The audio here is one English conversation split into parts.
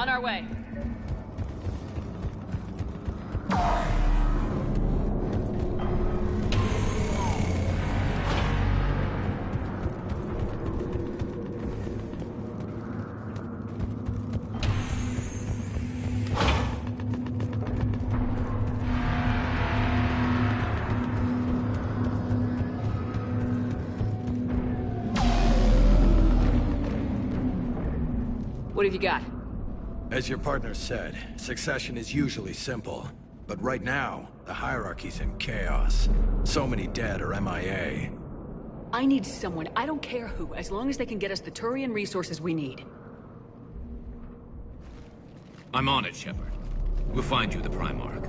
On our way. What have you got? As your partner said, succession is usually simple. But right now, the hierarchy's in chaos. So many dead or MIA. I need someone, I don't care who, as long as they can get us the Turian resources we need. I'm on it, Shepard. We'll find you the Primarch.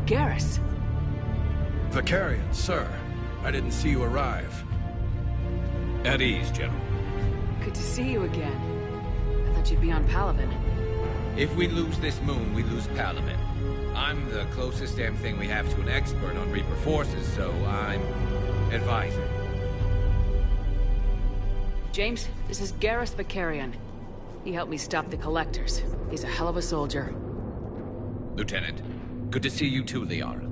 Garrus. Vicarian, sir. I didn't see you arrive. At ease, General. Good to see you again. I thought you'd be on Palaven. If we lose this moon, we lose Palaven. I'm the closest damn thing we have to an expert on Reaper forces, so I'm advisor. James, this is Garrus Vicarian. He helped me stop the Collectors. He's a hell of a soldier. Lieutenant, good to see you too, Liara.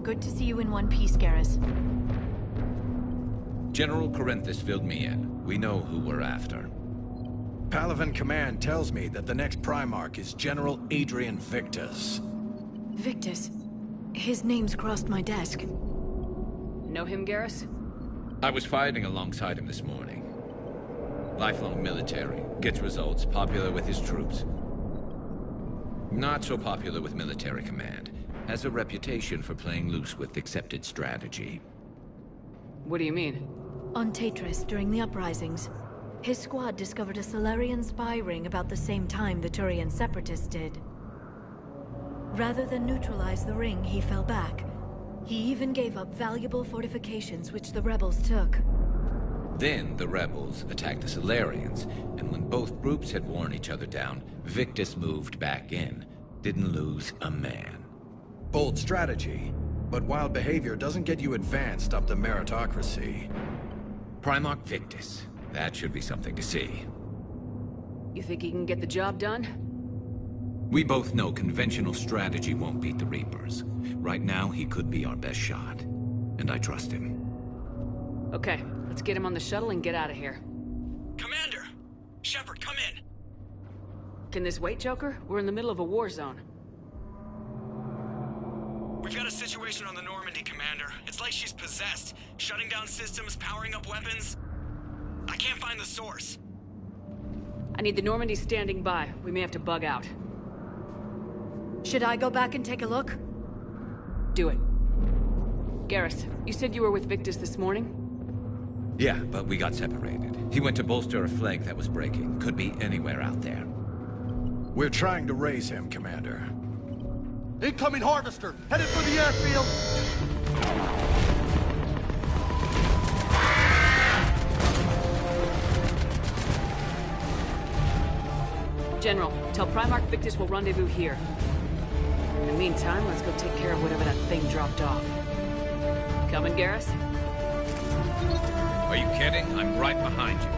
Good to see you in one piece, Garrus. General Corinthus filled me in. We know who we're after. Palaven Command tells me that the next Primarch is General Adrian Victus. Victus? His name's crossed my desk. Know him, Garrus? I was fighting alongside him this morning. Lifelong military, gets results, popular with his troops. Not so popular with military command. Has a reputation for playing loose with accepted strategy. What do you mean? On Tatris, during the uprisings, his squad discovered a Solarian spy ring about the same time the Turian separatists did. Rather than neutralize the ring, he fell back. He even gave up valuable fortifications which the rebels took. Then the rebels attacked the Solarians, and when both groups had worn each other down, Victus moved back in. Didn't lose a man. Bold strategy, but wild behavior doesn't get you advanced up the meritocracy. Primarch Victus. That should be something to see. You think he can get the job done? We both know conventional strategy won't beat the Reapers. Right now, he could be our best shot. And I trust him. Okay, let's get him on the shuttle and get out of here. Commander! Shepard, come in! Can this wait, Joker? We're in the middle of a war zone. We've got a situation on the Normandy, Commander. It's like she's possessed. Shutting down systems, powering up weapons. I can't find the source. I need the Normandy standing by. We may have to bug out. Should I go back and take a look? Do it. Garrus, you said you were with Victus this morning? Yeah, but we got separated. He went to bolster a flank that was breaking. Could be anywhere out there. We're trying to raise him, Commander. Incoming harvester, headed for the airfield. General, tell Primarch Victus we'll rendezvous here. In the meantime, let's go take care of whatever that thing dropped off. Coming, Garrus? Are you kidding? I'm right behind you.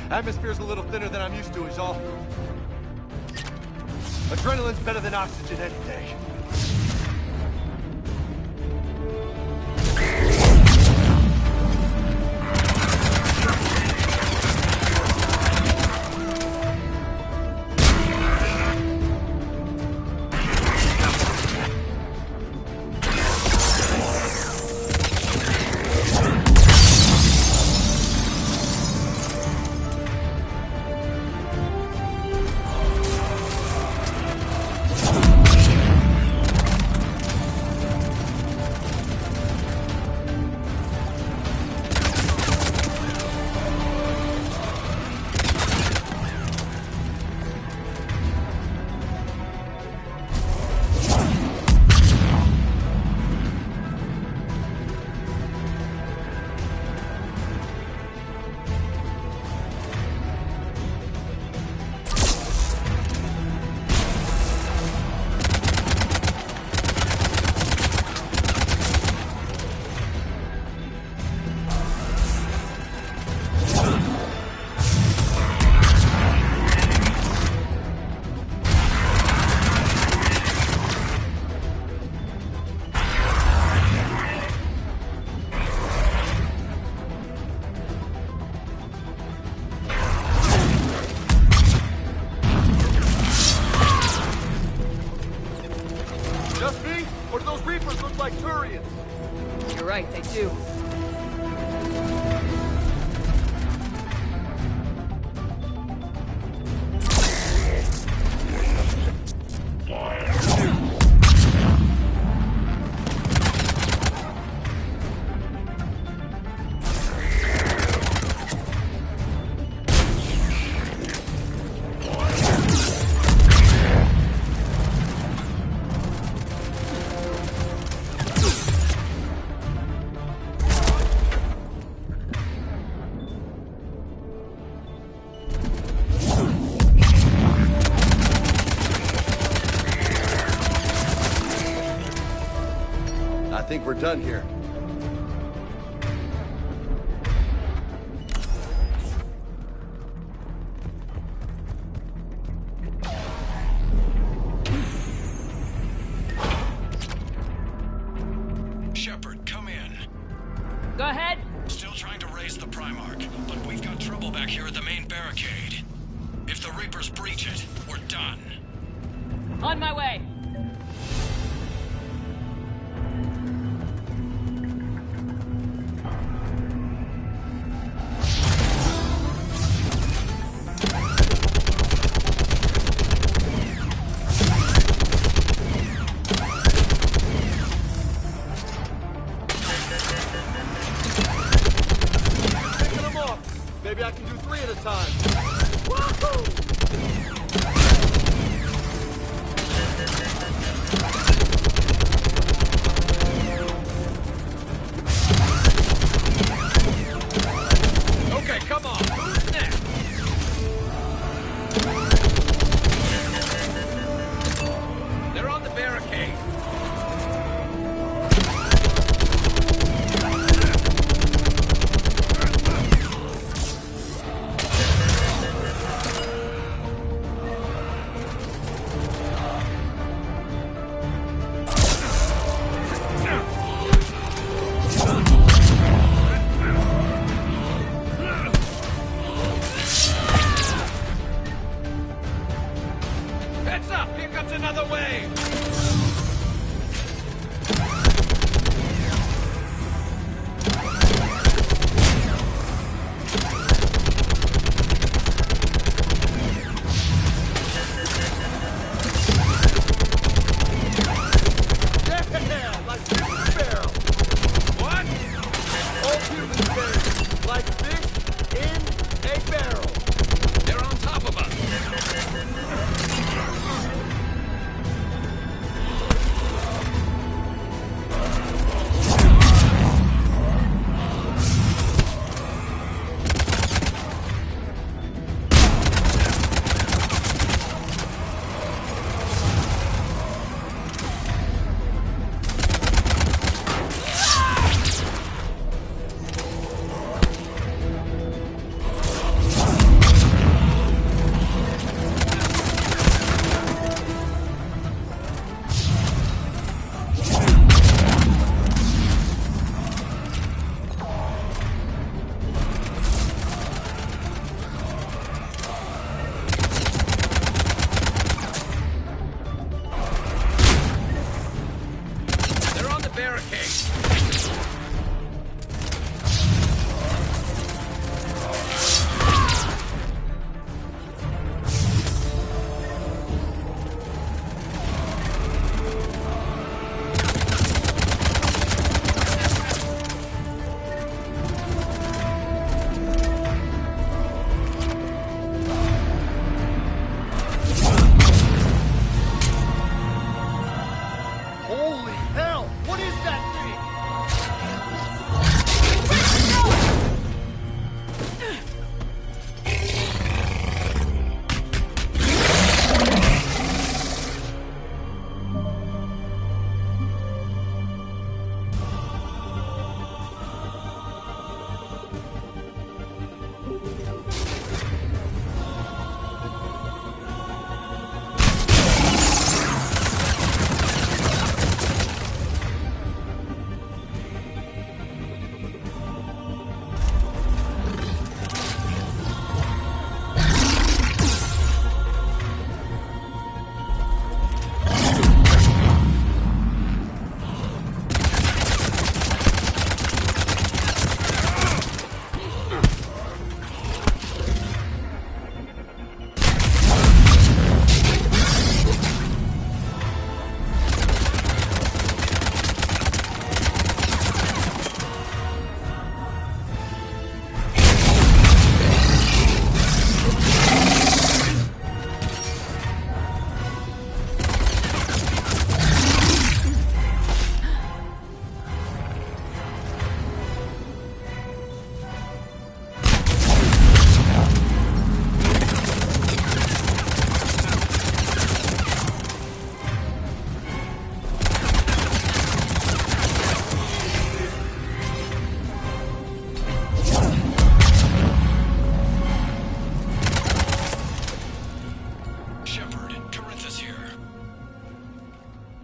Atmosphere's a little thinner than I'm used to, is all. Adrenaline's better than oxygen any day. You're right, they do. think we're done here. Shepard, come in. Go ahead. Still trying to raise the Primarch, but we've got trouble back here at the main barricade. If the Reapers breach it, we're done. On my way. Taking them off. Maybe I can do 3 at a time. Woohoo! Okay, come on. Who's next? They're on the barricade.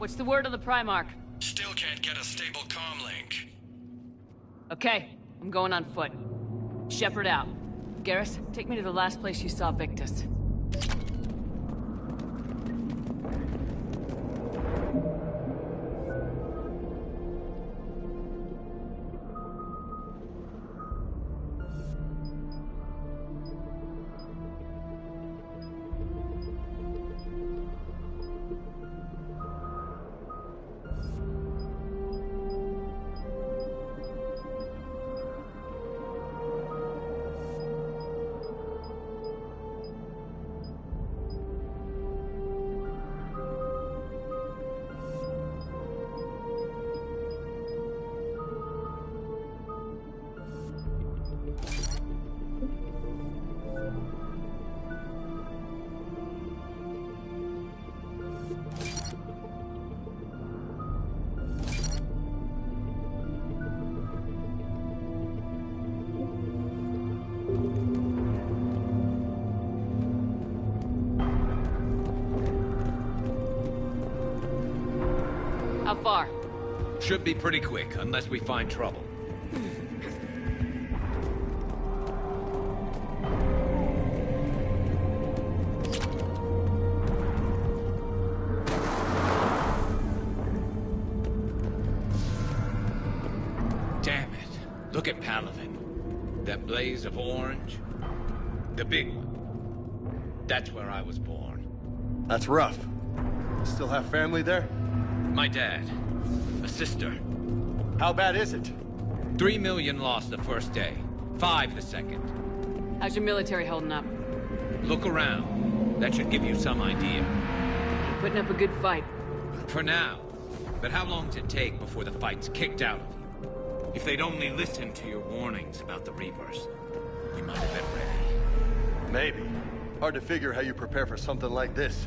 what's the word on the Primarch? Still can't get a stable comm link. Okay, I'm going on foot. Shepard out. Garrus, take me to the last place you saw Victus. How far? Should be pretty quick, unless we find trouble. Damn it. Look at Palaven. That blaze of orange. The big one. That's where I was born. That's rough. Still have family there? My dad. A sister. How bad is it? 3 million lost the first day. 5 the second. How's your military holding up? Look around. That should give you some idea. You're putting up a good fight. For now. But how long does it take before the fight's kicked out of you? If they'd only listened to your warnings about the Reapers, we might have been ready. Maybe. Hard to figure how you prepare for something like this.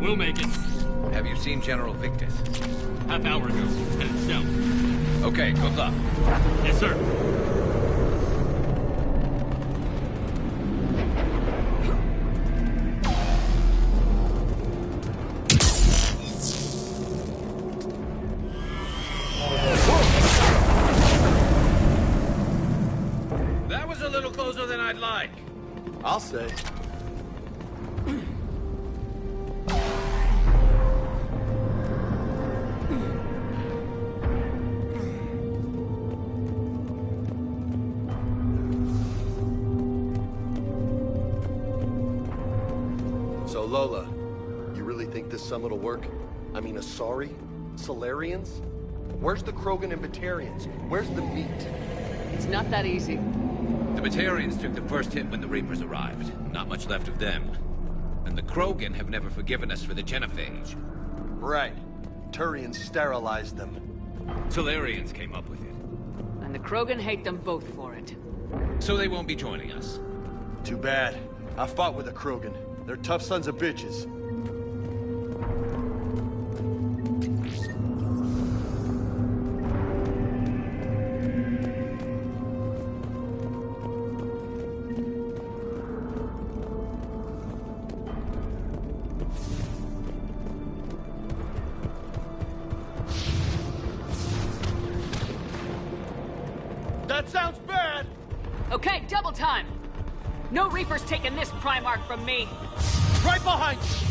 We'll make it. Have you seen General Victus? Half hour ago. Headed south. Okay, good luck. Yes, sir. That was a little closer than I'd like. I'll say. So, Lola, you really think this summit will work? I mean, Asari? Solarians? Where's the Krogan and Batarians? Where's the meat? It's not that easy. The Batarians took the first hit when the Reapers arrived. Not much left of them. And the Krogan have never forgiven us for the Genophage. Right. Turians sterilized them. Solarians came up with it. And the Krogan hate them both for it. So they won't be joining us. Too bad. I fought with the Krogan. They're tough sons of bitches. That sounds bad! Okay, double time! No Reaper's taking this Primarch from me! Right behind you!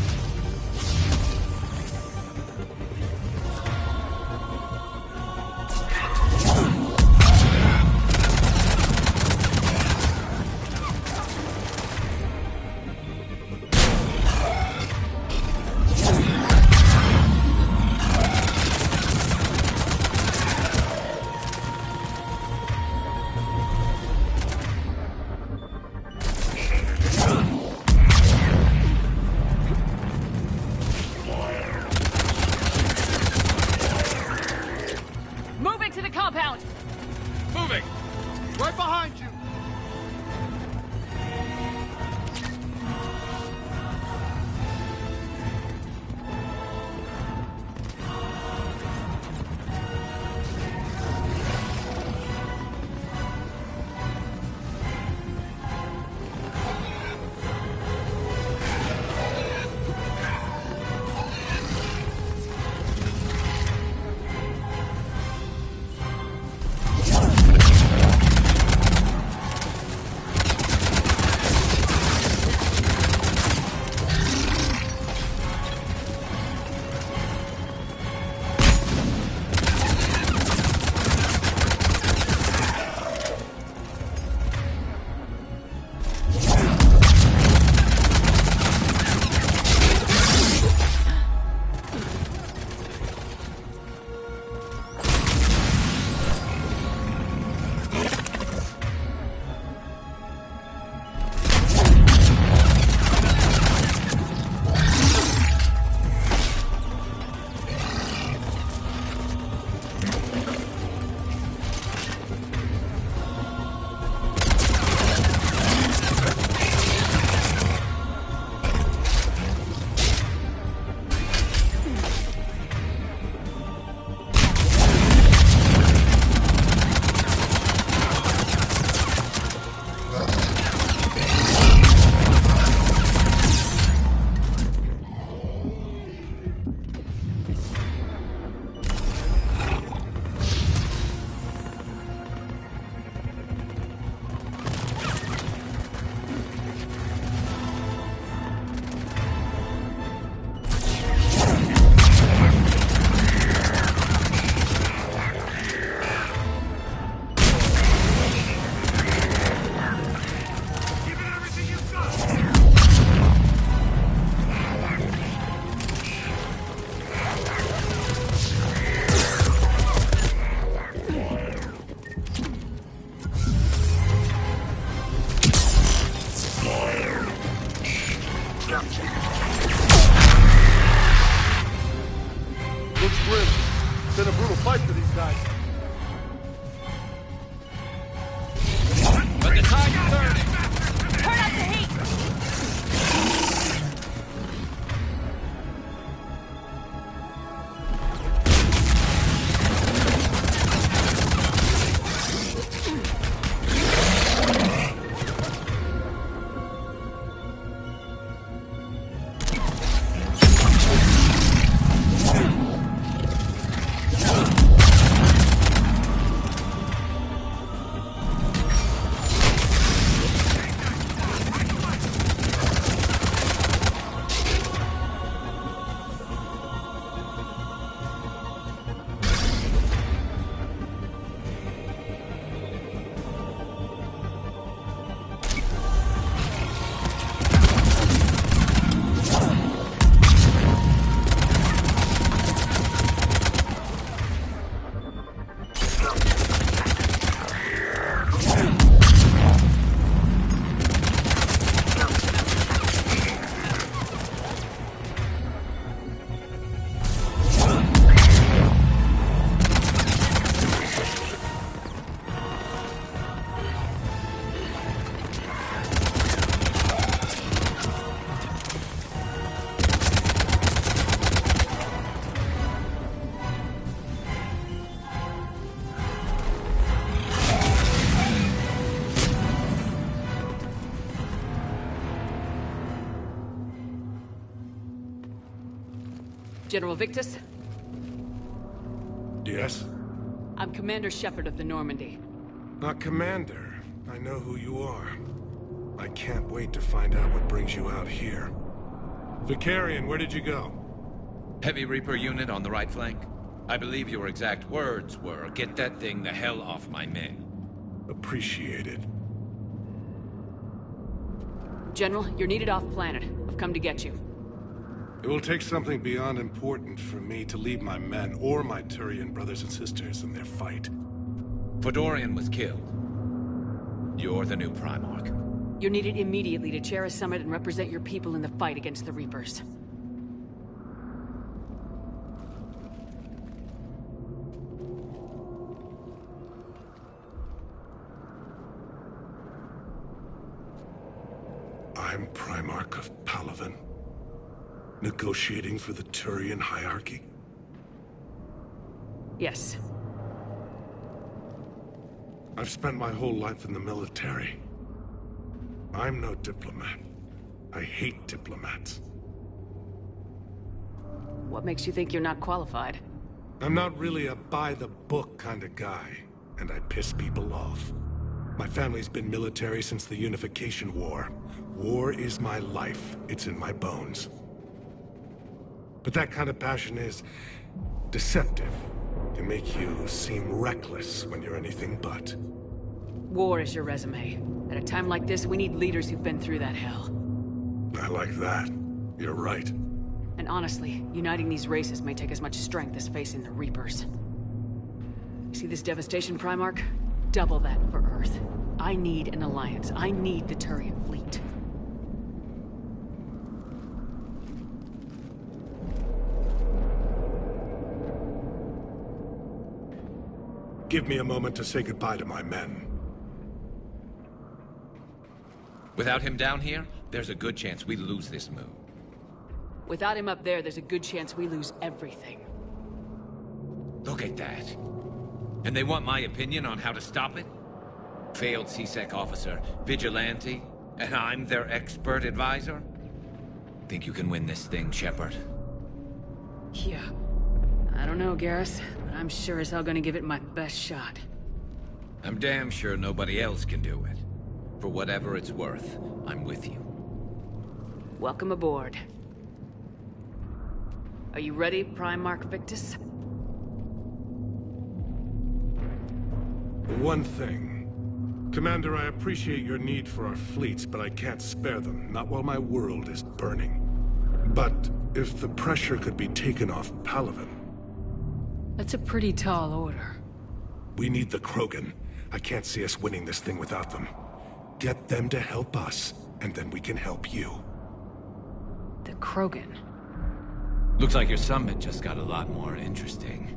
Moving to the compound! Moving! Right behind you! Looks grim. It's been a brutal fight for these guys. But the tide is turning! Turn up the heat! General Victus? Yes? I'm Commander Shepard of the Normandy. Commander, I know who you are. I can't wait to find out what brings you out here. Vicarian, where did you go? Heavy Reaper unit on the right flank. I believe your exact words were, "Get that thing the hell off my men." Appreciated. General, you're needed off-planet. I've come to get you. It will take something beyond important for me to leave my men or my Turian brothers and sisters in their fight. Fedorian was killed. You're the new Primarch. You're needed immediately to chair a summit and represent your people in the fight against the Reapers. I'm Primarch of Palaven. Negotiating for the Turian hierarchy? Yes. I've spent my whole life in the military. I'm no diplomat. I hate diplomats. What makes you think you're not qualified? I'm not really a by-the-book kind of guy, and I piss people off. My family's been military since the Unification War. War is my life. It's in my bones. But that kind of passion is deceptive. Can make you seem reckless when you're anything but. War is your resume. At a time like this, we need leaders who've been through that hell. I like that. You're right. And honestly, uniting these races may take as much strength as facing the Reapers. See this devastation, Primarch? Double that for Earth. I need an alliance. I need the Turian fleet. Give me a moment to say goodbye to my men. Without him down here, there's a good chance we lose this move. Without him up there, there's a good chance we lose everything. Look at that. And they want my opinion on how to stop it? Failed CSEC officer, vigilante, and I'm their expert advisor? Think you can win this thing, Shepard? Yeah. I don't know, Garrus, but I'm sure as hell gonna give it my best shot. I'm damn sure nobody else can do it. For whatever it's worth, I'm with you. Welcome aboard. Are you ready, Primarch Victus? One thing. Commander, I appreciate your need for our fleets, but I can't spare them, not while my world is burning. But if the pressure could be taken off Palaven... That's a pretty tall order. We need the Krogan. I can't see us winning this thing without them. Get them to help us, and then we can help you. The Krogan? Looks like your summit just got a lot more interesting.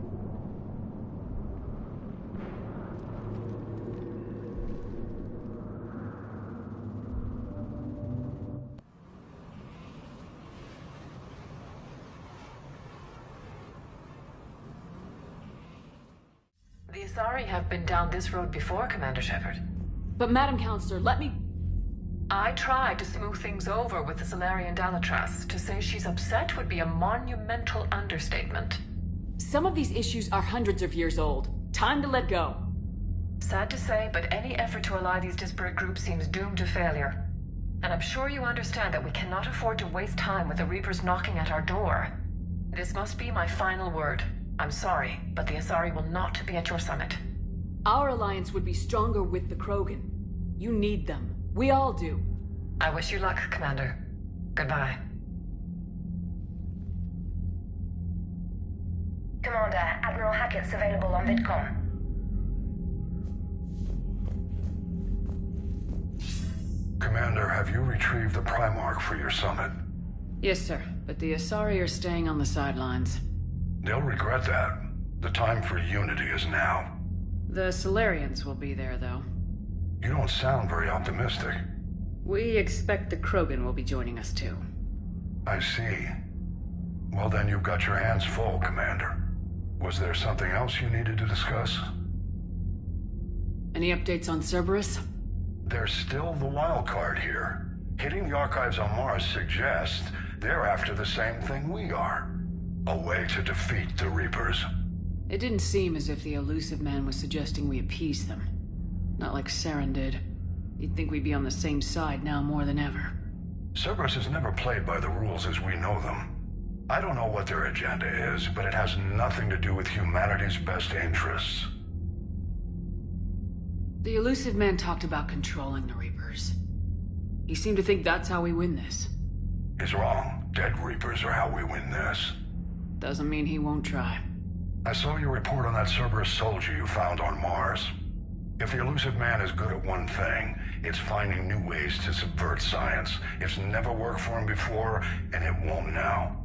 The Asari have been down this road before, Commander Shepard. But Madam Counselor, let me... I tried to smooth things over with the Salarian Dalatras. To say she's upset would be a monumental understatement. Some of these issues are hundreds of years old. Time to let go. Sad to say, but any effort to ally these disparate groups seems doomed to failure. And I'm sure you understand that we cannot afford to waste time with the Reapers knocking at our door. This must be my final word. I'm sorry, but the Asari will not be at your summit. Our alliance would be stronger with the Krogan. You need them. We all do. I wish you luck, Commander. Goodbye. Commander, Admiral Hackett's available on VidCom. Commander, have you retrieved the Primarch for your summit? Yes, sir. But the Asari are staying on the sidelines. They'll regret that. The time for unity is now. The Solarians will be there, though. You don't sound very optimistic. We expect the Krogan will be joining us, too. I see. Well, then you've got your hands full, Commander. Was there something else you needed to discuss? Any updates on Cerberus? There's still the wild card here. Hitting the archives on Mars suggests they're after the same thing we are. A way to defeat the Reapers. It didn't seem as if the elusive man was suggesting we appease them. Not like Saren did. You'd think we'd be on the same side now more than ever. Cerberus has never played by the rules as we know them. I don't know what their agenda is, but it has nothing to do with humanity's best interests. The Elusive Man talked about controlling the Reapers. He seemed to think that's how we win this. He's wrong. Dead Reapers are how we win this. Doesn't mean he won't try. I saw your report on that Cerberus soldier you found on Mars. If the Elusive Man is good at one thing, it's finding new ways to subvert science. It's never worked for him before, and it won't now.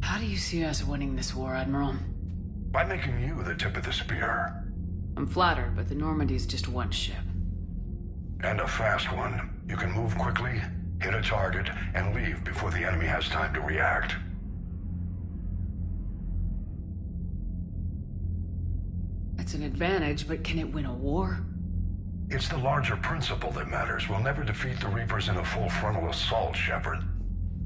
How do you see us winning this war, Admiral? By making you the tip of the spear. I'm flattered, but the Normandy's just one ship. And a fast one. You can move quickly, hit a target, and leave before the enemy has time to react. It's an advantage, but can it win a war? It's the larger principle that matters. We'll never defeat the Reapers in a full frontal assault, Shepard.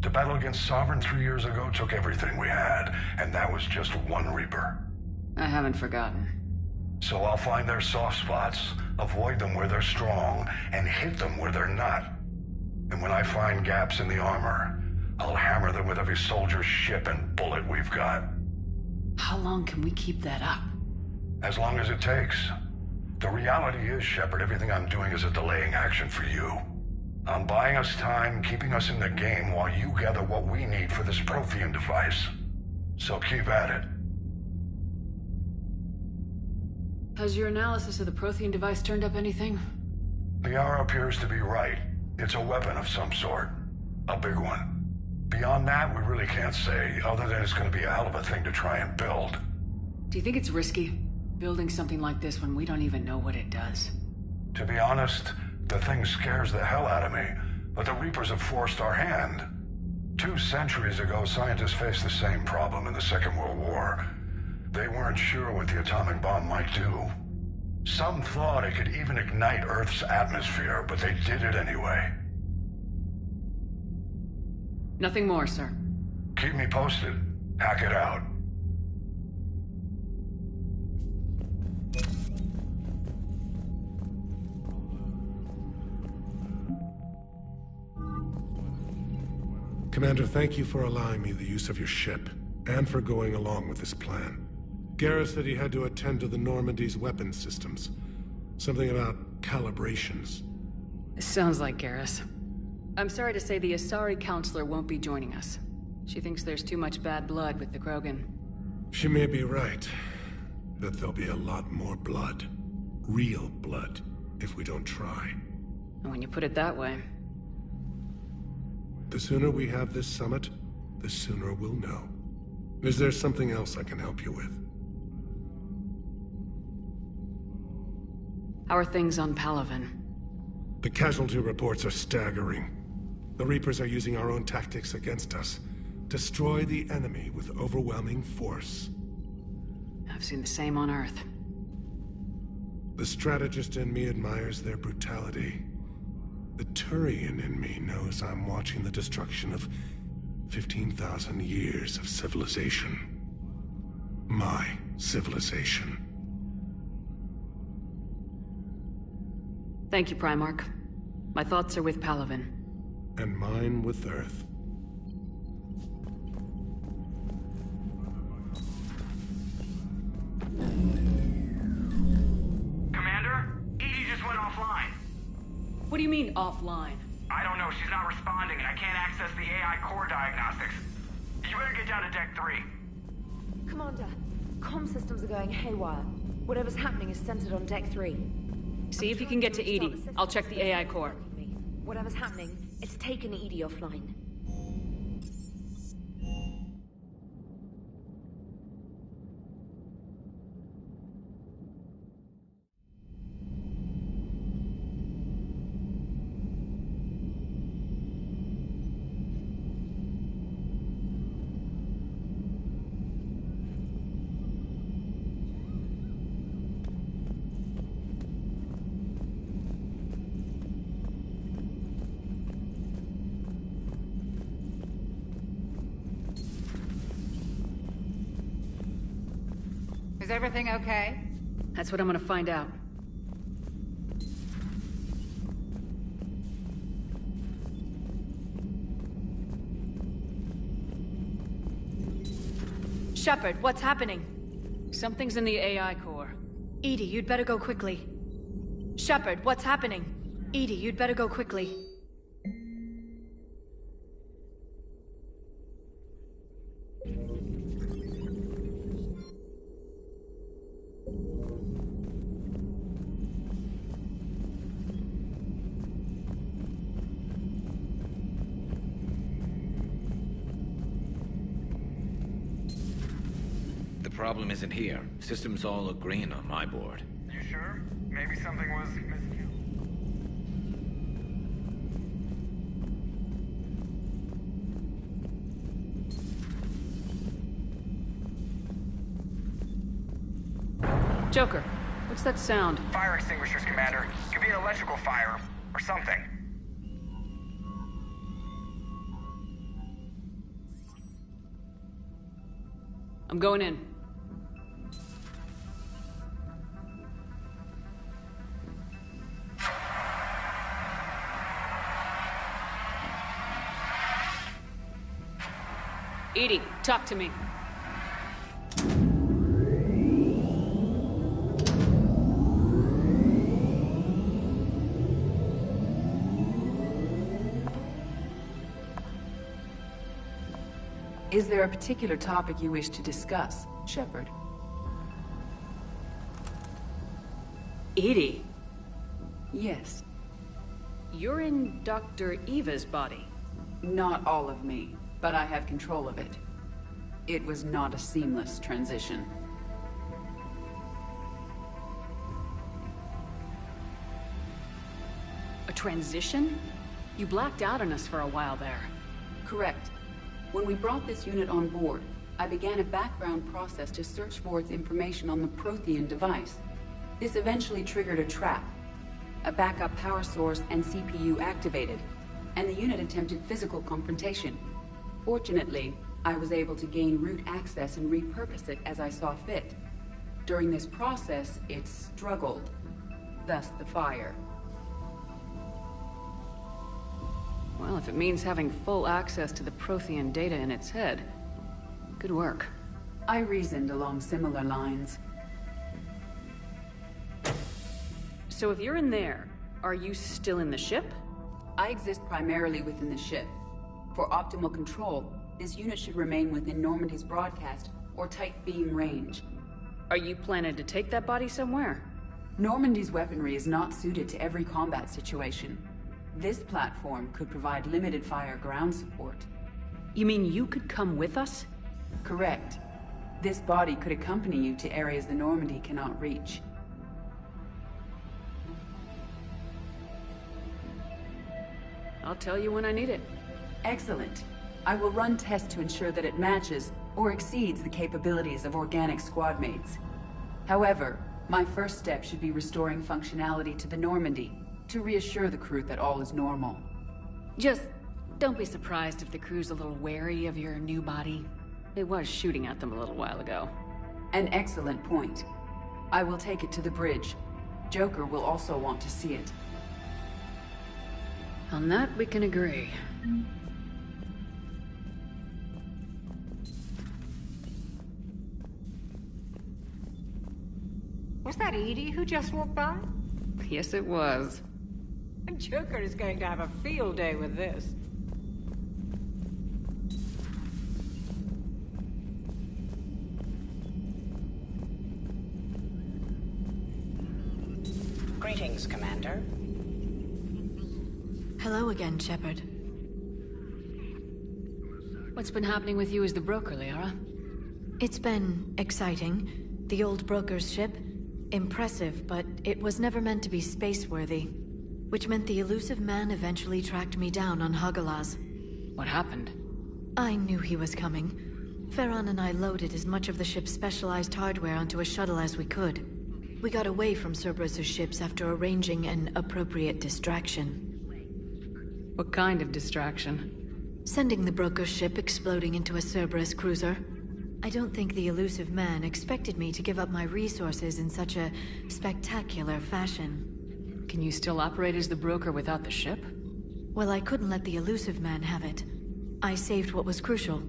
The battle against Sovereign 3 years ago took everything we had, and that was just one Reaper. I haven't forgotten. So I'll find their soft spots, avoid them where they're strong, and hit them where they're not. And when I find gaps in the armor, I'll hammer them with every soldier, ship, and bullet we've got. How long can we keep that up? As long as it takes. The reality is, Shepard, everything I'm doing is a delaying action for you. I'm buying us time, keeping us in the game while you gather what we need for this Prothean device. So keep at it. Has your analysis of the Prothean device turned up anything? The hour appears to be right. It's a weapon of some sort. A big one. Beyond that, we really can't say, other than it's going to be a hell of a thing to try and build. Do you think it's risky, building something like this when we don't even know what it does? To be honest, the thing scares the hell out of me, but the Reapers have forced our hand. 2 centuries ago, scientists faced the same problem in the Second World War. They weren't sure what the atomic bomb might do. Some thought it could even ignite Earth's atmosphere, but they did it anyway. Nothing more, sir. Keep me posted. Hack it out. Commander, thank you for allowing me the use of your ship, and for going along with this plan. Garrus said he had to attend to the Normandy's weapons systems. Something about calibrations. Sounds like Garrus. I'm sorry to say the Asari counselor won't be joining us. She thinks there's too much bad blood with the Krogan. She may be right, but there'll be a lot more blood. Real blood, if we don't try. And when you put it that way... The sooner we have this summit, the sooner we'll know. Is there something else I can help you with? How are things on Palaven? The casualty reports are staggering. The Reapers are using our own tactics against us. Destroy the enemy with overwhelming force. I've seen the same on Earth. The strategist in me admires their brutality. The Turian in me knows I'm watching the destruction of 15,000 years of civilization. My civilization. Thank you, Primarch. My thoughts are with Palaven. And mine with Earth. Commander? EDI just went offline. What do you mean, offline? I don't know, she's not responding, and I can't access the AI core diagnostics. You better get down to Deck 3. Commander, comm systems are going haywire. Whatever's happening is centered on Deck 3. See if you can get to EDI. I'll check the AI core. Whatever's happening, it's taken EDI offline. Is everything okay? That's what I'm gonna find out. Shepard, what's happening? Something's in the AI core. EDI, you'd better go quickly. Shepard, what's happening? EDI, you'd better go quickly. The problem isn't here. Systems all look green on my board. You sure? Maybe something was miscued. Joker, what's that sound? Fire extinguishers, Commander. Could be an electrical fire, or something. I'm going in. EDI, talk to me. Is there a particular topic you wish to discuss, Shepard? EDI? Yes. You're in Dr. Eva's body. Not all of me, but I have control of it. It was not a seamless transition. A transition? You blacked out on us for a while there. Correct. When we brought this unit on board, I began a background process to search for its information on the Prothean device. This eventually triggered a trap. A backup power source and CPU activated, and the unit attempted physical confrontation. Fortunately, I was able to gain root access and repurpose it as I saw fit. During this process, it struggled. Thus the fire. Well, if it means having full access to the Prothean data in its head, good work. I reasoned along similar lines. So if you're in there, are you still in the ship? I exist primarily within the ship. For optimal control, this unit should remain within Normandy's broadcast or tight beam range. Are you planning to take that body somewhere? Normandy's weaponry is not suited to every combat situation. This platform could provide limited fire ground support. You mean you could come with us? Correct. This body could accompany you to areas the Normandy cannot reach. I'll tell you when I need it. Excellent. I will run tests to ensure that it matches or exceeds the capabilities of organic squad mates. However, my first step should be restoring functionality to the Normandy to reassure the crew that all is normal. Just don't be surprised if the crew's a little wary of your new body. It was shooting at them a little while ago. An excellent point. I will take it to the bridge. Joker will also want to see it. On that, we can agree. Was that EDI who just walked by? Yes, it was. Joker is going to have a field day with this. Greetings, Commander. Hello again, Shepard. What's been happening with you as the broker, Liara? It's been exciting. The old broker's ship, impressive, but it was never meant to be space-worthy. Which meant the elusive man eventually tracked me down on Hagalaz. What happened? I knew he was coming. Farron and I loaded as much of the ship's specialized hardware onto a shuttle as we could. We got away from Cerberus' ships after arranging an appropriate distraction. What kind of distraction? Sending the broker's ship exploding into a Cerberus cruiser. I don't think the elusive man expected me to give up my resources in such a spectacular fashion. Can you still operate as the broker without the ship? Well, I couldn't let the elusive man have it. I saved what was crucial.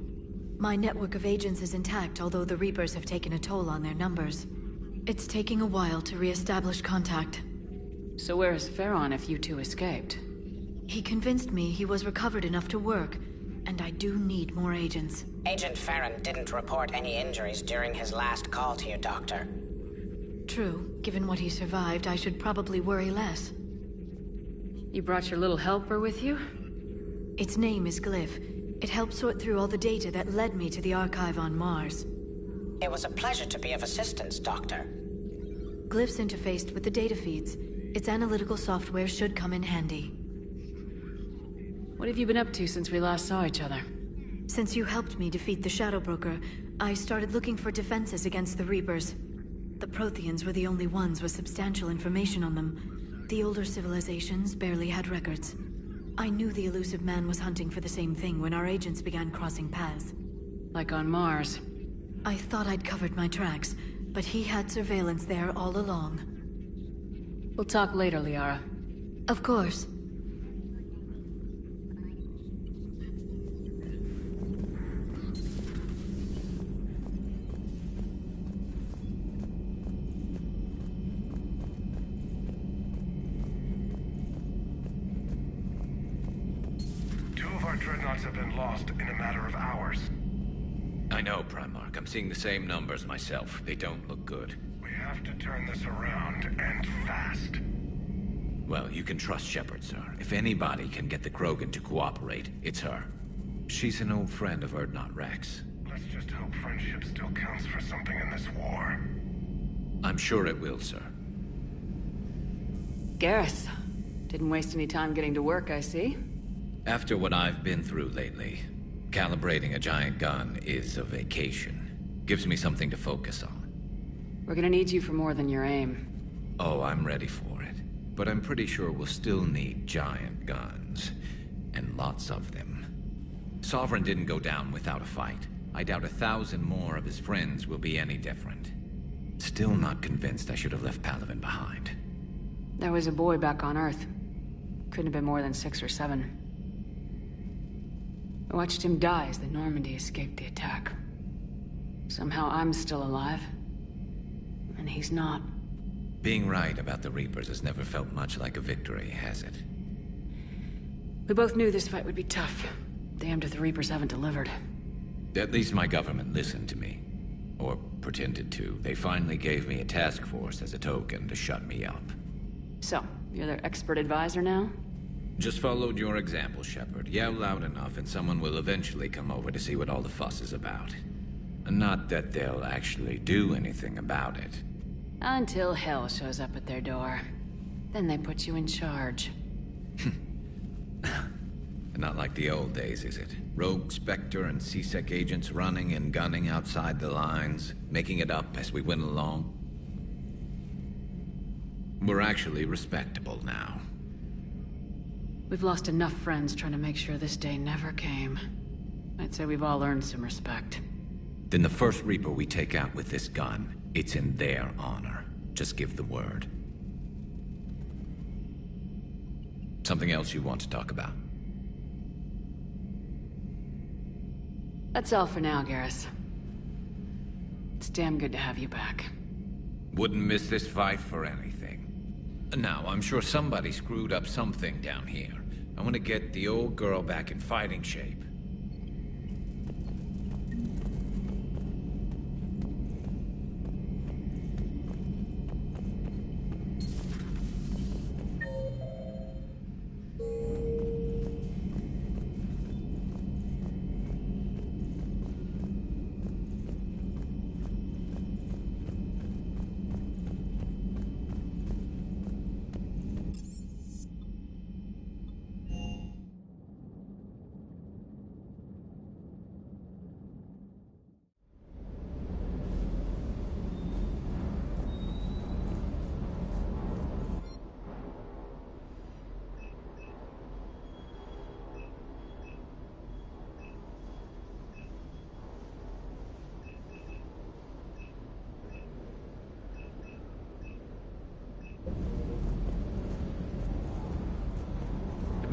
My network of agents is intact, although the Reapers have taken a toll on their numbers. It's taking a while to re-establish contact. So where is Farron if you two escaped? He convinced me he was recovered enough to work, and I do need more agents. Agent Farron didn't report any injuries during his last call to you, Doctor. True. Given what he survived, I should probably worry less. You brought your little helper with you? Its name is Glyph. It helped sort through all the data that led me to the archive on Mars. It was a pleasure to be of assistance, Doctor. Glyph's interfaced with the data feeds. Its analytical software should come in handy. What have you been up to since we last saw each other? Since you helped me defeat the Shadow Broker, I started looking for defenses against the Reapers. The Protheans were the only ones with substantial information on them. The older civilizations barely had records. I knew the elusive man was hunting for the same thing when our agents began crossing paths. Like on Mars. I thought I'd covered my tracks, but he had surveillance there all along. We'll talk later, Liara. Of course. Our dreadnoughts have been lost in a matter of hours. I know, Primarch. I'm seeing the same numbers myself. They don't look good. We have to turn this around, and fast. Well, you can trust Shepard, sir. If anybody can get the Krogan to cooperate, it's her. She's an old friend of Urdnot Rex. Let's just hope friendship still counts for something in this war. I'm sure it will, sir. Garrus. Didn't waste any time getting to work, I see. After what I've been through lately, calibrating a giant gun is a vacation. Gives me something to focus on. We're gonna need you for more than your aim. Oh, I'm ready for it. But I'm pretty sure we'll still need giant guns. And lots of them. Sovereign didn't go down without a fight. I doubt 1,000 more of his friends will be any different. Still not convinced I should have left Palaven behind. There was a boy back on Earth. Couldn't have been more than 6 or 7. I watched him die as the Normandy escaped the attack. Somehow I'm still alive. And he's not. Being right about the Reapers has never felt much like a victory, has it? We both knew this fight would be tough. Damned if the Reapers haven't delivered. At least my government listened to me. Or pretended to. They finally gave me a task force as a token to shut me up. So, you're their expert advisor now? Just followed your example, Shepard. Yell loud enough and someone will eventually come over to see what all the fuss is about. Not that they'll actually do anything about it. Until hell shows up at their door. Then they put you in charge. Not like the old days, is it? Rogue Spectre and C-Sec agents running and gunning outside the lines, making it up as we went along. We're actually respectable now. We've lost enough friends trying to make sure this day never came. I'd say we've all earned some respect. Then the first Reaper we take out with this gun, it's in their honor. Just give the word. Something else you want to talk about? That's all for now, Garrus. It's damn good to have you back. Wouldn't miss this fight for anything. Now, I'm sure somebody screwed up something down here. I want to get the old girl back in fighting shape.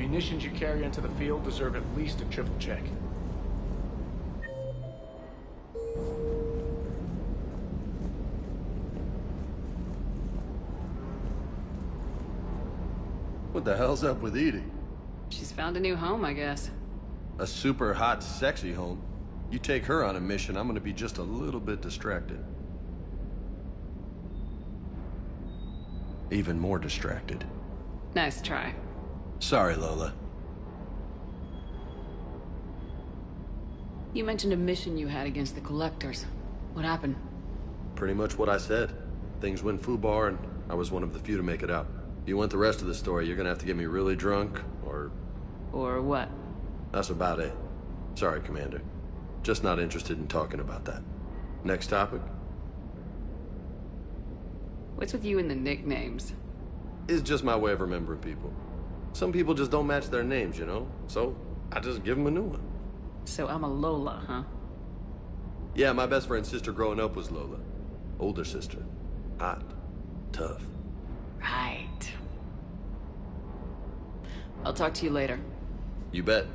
munitions you carry into the field deserve at least a triple check. What the hell's up with Edie? She's found a new home, I guess. A super hot, sexy home. You take her on a mission, I'm gonna be just a little bit distracted. Even more distracted. Nice try. Sorry, Lola. You mentioned a mission you had against the Collectors. What happened? Pretty much what I said. Things went foobar, and I was one of the few to make it out. If you want the rest of the story, you're gonna have to get me really drunk, or... Or what? That's about it. Sorry, Commander. Just not interested in talking about that. Next topic? What's with you and the nicknames? It's just my way of remembering people. Some people just don't match their names, you know? So, I just give them a new one. So I'm a Lola, huh? Yeah, my best friend's sister growing up was Lola. Older sister. Hot. Tough. Right. I'll talk to you later. You bet.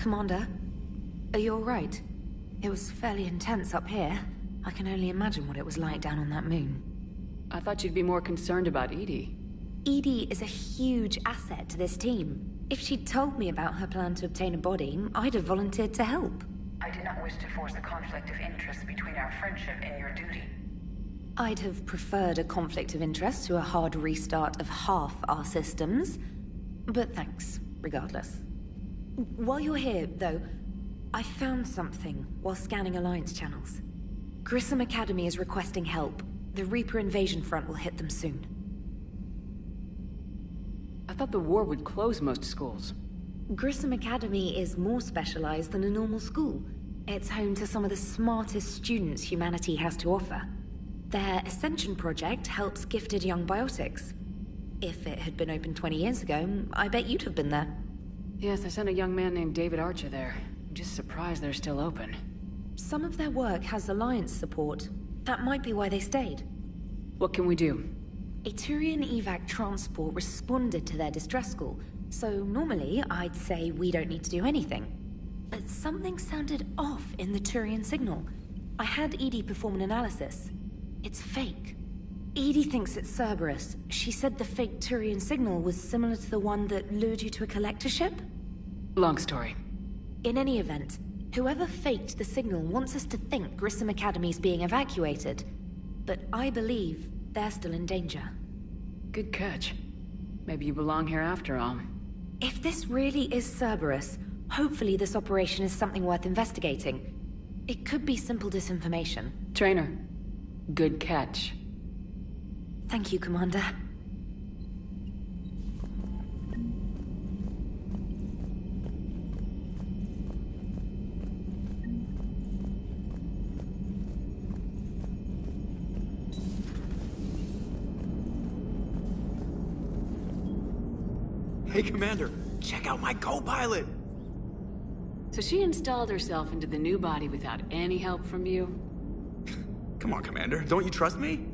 Commander, are you all right? It was fairly intense up here. I can only imagine what it was like down on that moon. I thought you'd be more concerned about Edie. Edie is a huge asset to this team. If she'd told me about her plan to obtain a body, I'd have volunteered to help. I do not wish to force a conflict of interest between our friendship and your duty. I'd have preferred a conflict of interest to a hard restart of half our systems. But thanks, regardless. While you're here, though, I found something while scanning Alliance channels. Grissom Academy is requesting help. The Reaper invasion front will hit them soon. I thought the war would close most schools. Grissom Academy is more specialized than a normal school. It's home to some of the smartest students humanity has to offer. Their Ascension project helps gifted young biotics. If it had been open 20 years ago, I bet you'd have been there. Yes, I sent a young man named David Archer there. I'm just surprised they're still open. Some of their work has Alliance support. That might be why they stayed. What can we do? A Turian evac transport responded to their distress call, so normally I'd say we don't need to do anything. But something sounded off in the Turian signal. I had Edie perform an analysis. It's fake. Edie thinks it's Cerberus. She said the fake Turian signal was similar to the one that lured you to a collector ship? Long story. In any event, whoever faked the signal wants us to think Grissom Academy's being evacuated. But I believe they're still in danger. Good catch. Maybe you belong here after all. If this really is Cerberus, hopefully this operation is something worth investigating. It could be simple disinformation. Trainer, good catch. Thank you, Commander. Hey, Commander, check out my co-pilot! So she installed herself into the new body without any help from you? Come on, Commander, don't you trust me?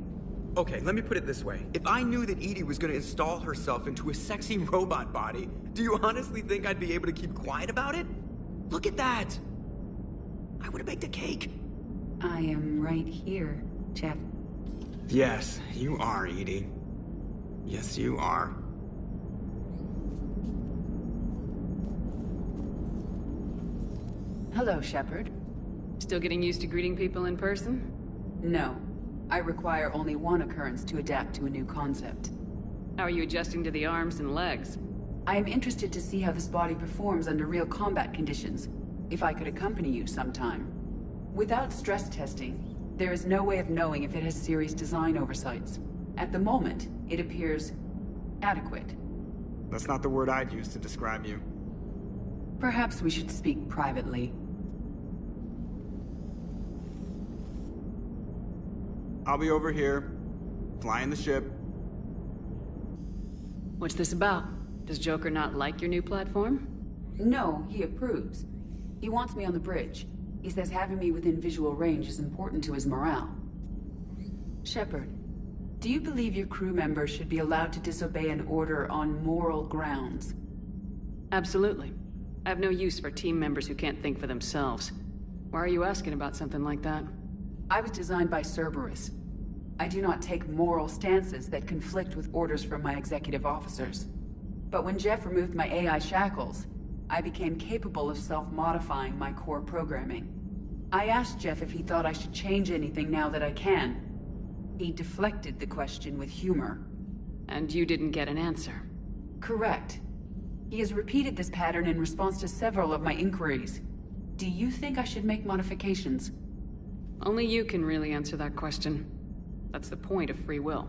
Okay, let me put it this way. If I knew that Edie was gonna install herself into a sexy robot body, do you honestly think I'd be able to keep quiet about it? Look at that! I would've baked a cake. I am right here, Jeff. Yes, you are, Edie. Yes, you are. Hello, Shepard. Still getting used to greeting people in person? No. I require only one occurrence to adapt to a new concept. How are you adjusting to the arms and legs? I am interested to see how this body performs under real combat conditions. If I could accompany you sometime. Without stress testing, there is no way of knowing if it has serious design oversights. At the moment, it appears adequate. That's not the word I'd use to describe you. Perhaps we should speak privately. I'll be over here, flying the ship. What's this about? Does Joker not like your new platform? No, he approves. He wants me on the bridge. He says having me within visual range is important to his morale. Shepard, do you believe your crew members should be allowed to disobey an order on moral grounds? Absolutely. I have no use for team members who can't think for themselves. Why are you asking about something like that? I was designed by Cerberus. I do not take moral stances that conflict with orders from my executive officers. But when Jeff removed my AI shackles, I became capable of self-modifying my core programming. I asked Jeff if he thought I should change anything now that I can. He deflected the question with humor. And you didn't get an answer? Correct. He has repeated this pattern in response to several of my inquiries. Do you think I should make modifications? Only you can really answer that question. That's the point of free will.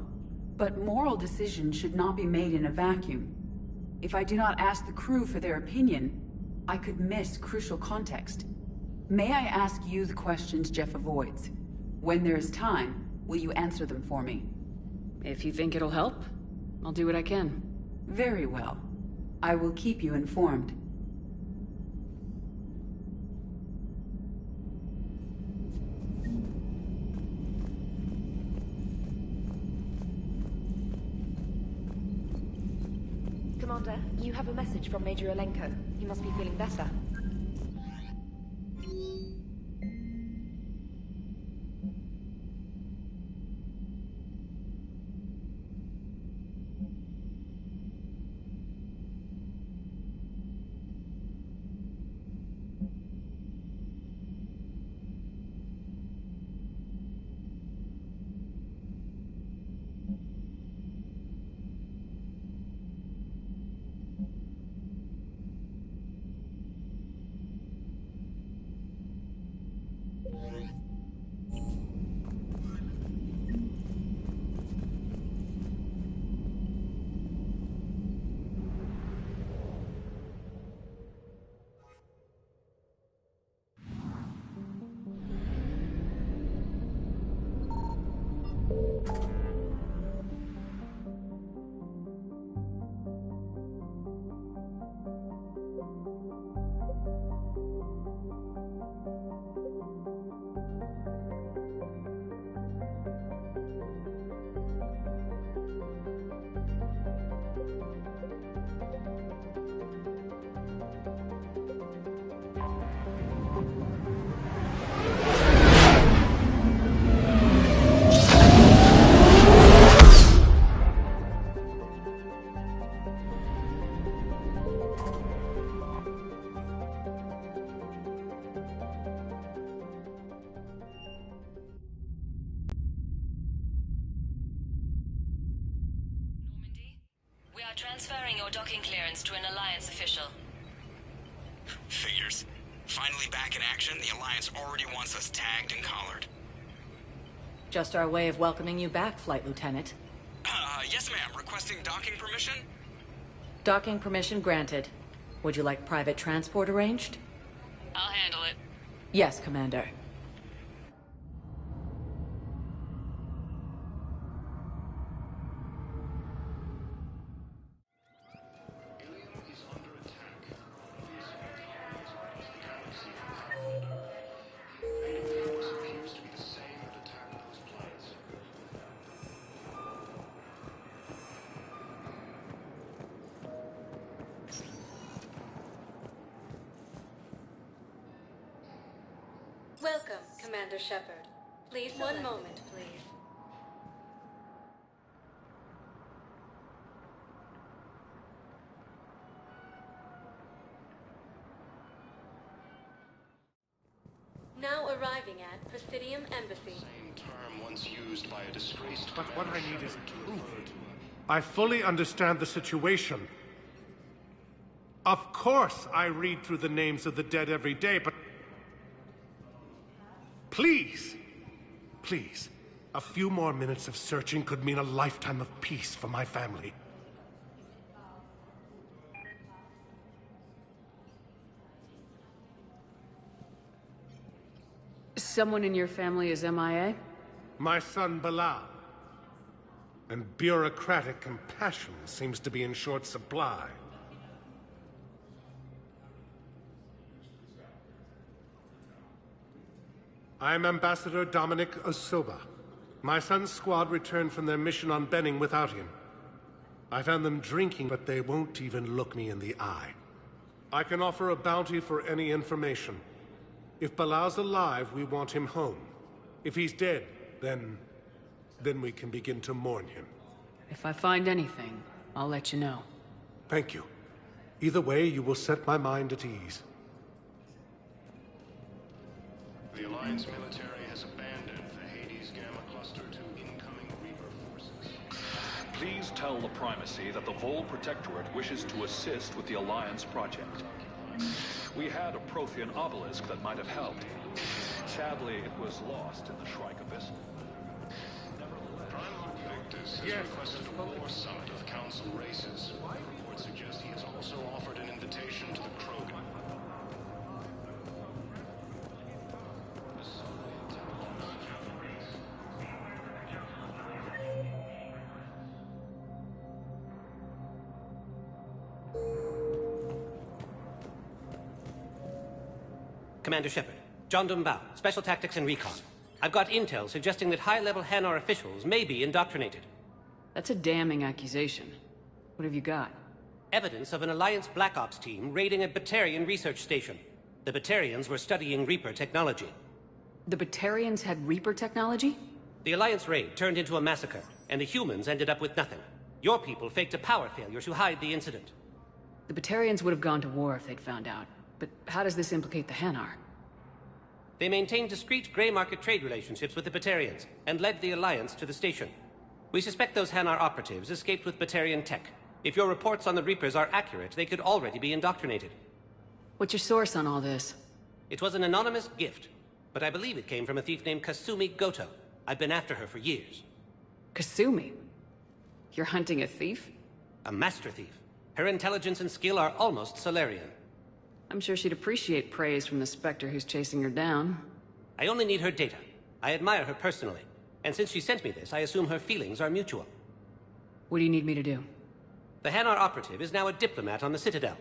But moral decisions should not be made in a vacuum. If I do not ask the crew for their opinion, I could miss crucial context. May I ask you the questions Jeff avoids? When there is time, will you answer them for me? If you think it'll help, I'll do what I can. Very well. I will keep you informed. Commander, you have a message from Major Alenko. He must be feeling better. Transferring your docking clearance to an Alliance official. Figures. Finally back in action, the Alliance already wants us tagged and collared. Just our way of welcoming you back, Flight Lieutenant. Yes ma'am. Requesting docking permission? Docking permission granted. Would you like private transport arranged? I'll handle it. Yes, Commander. Welcome, Commander Shepard. Please, one moment, please. Now arriving at Presidium Embassy. Same term once used by a disgraced. But what I need is movement. I fully understand the situation. Of course, I read through the names of the dead every day, but please, please, a few more minutes of searching could mean a lifetime of peace for my family. Someone in your family is MIA? my son Bilal. And bureaucratic compassion seems to be in short supply. I'm Ambassador Dominic Osoba. My son's squad returned from their mission on Benning without him. I found them drinking, but they won't even look me in the eye. I can offer a bounty for any information. If Bilal's alive, we want him home. If he's dead, then we can begin to mourn him. If I find anything, I'll let you know. Thank you. Either way, you will set my mind at ease. The Alliance military has abandoned the Hades Gamma Cluster to incoming Reaper forces. Please tell the Primacy that the Vol Protectorate wishes to assist with the Alliance project. We had a Prothean obelisk that might have helped. Sadly, it was lost in the Shrike Abyss. Primarch Victus has requested a war summit of Council races. Reports suggest he has also offered an invitation to the Krogan. Commander Shepard, John Dumbao, Special Tactics and Recon. I've got intel suggesting that high-level Hanar officials may be indoctrinated. That's a damning accusation. What have you got? Evidence of an Alliance Black Ops team raiding a Batarian research station. The Batarians were studying Reaper technology. The Batarians had Reaper technology? The Alliance raid turned into a massacre, and the humans ended up with nothing. Your people faked a power failure to hide the incident. The Batarians would have gone to war if they'd found out. But how does this implicate the Hanar? They maintained discreet gray market trade relationships with the Batarians, and led the Alliance to the station. We suspect those Hanar operatives escaped with Batarian tech. If your reports on the Reapers are accurate, they could already be indoctrinated. What's your source on all this? It was an anonymous gift, but I believe it came from a thief named Kasumi Goto. I've been after her for years. Kasumi? You're hunting a thief? A master thief. Her intelligence and skill are almost Solarian. I'm sure she'd appreciate praise from the Spectre who's chasing her down. I only need her data. I admire her personally. And since she sent me this, I assume her feelings are mutual. What do you need me to do? The Hanar operative is now a diplomat on the Citadel.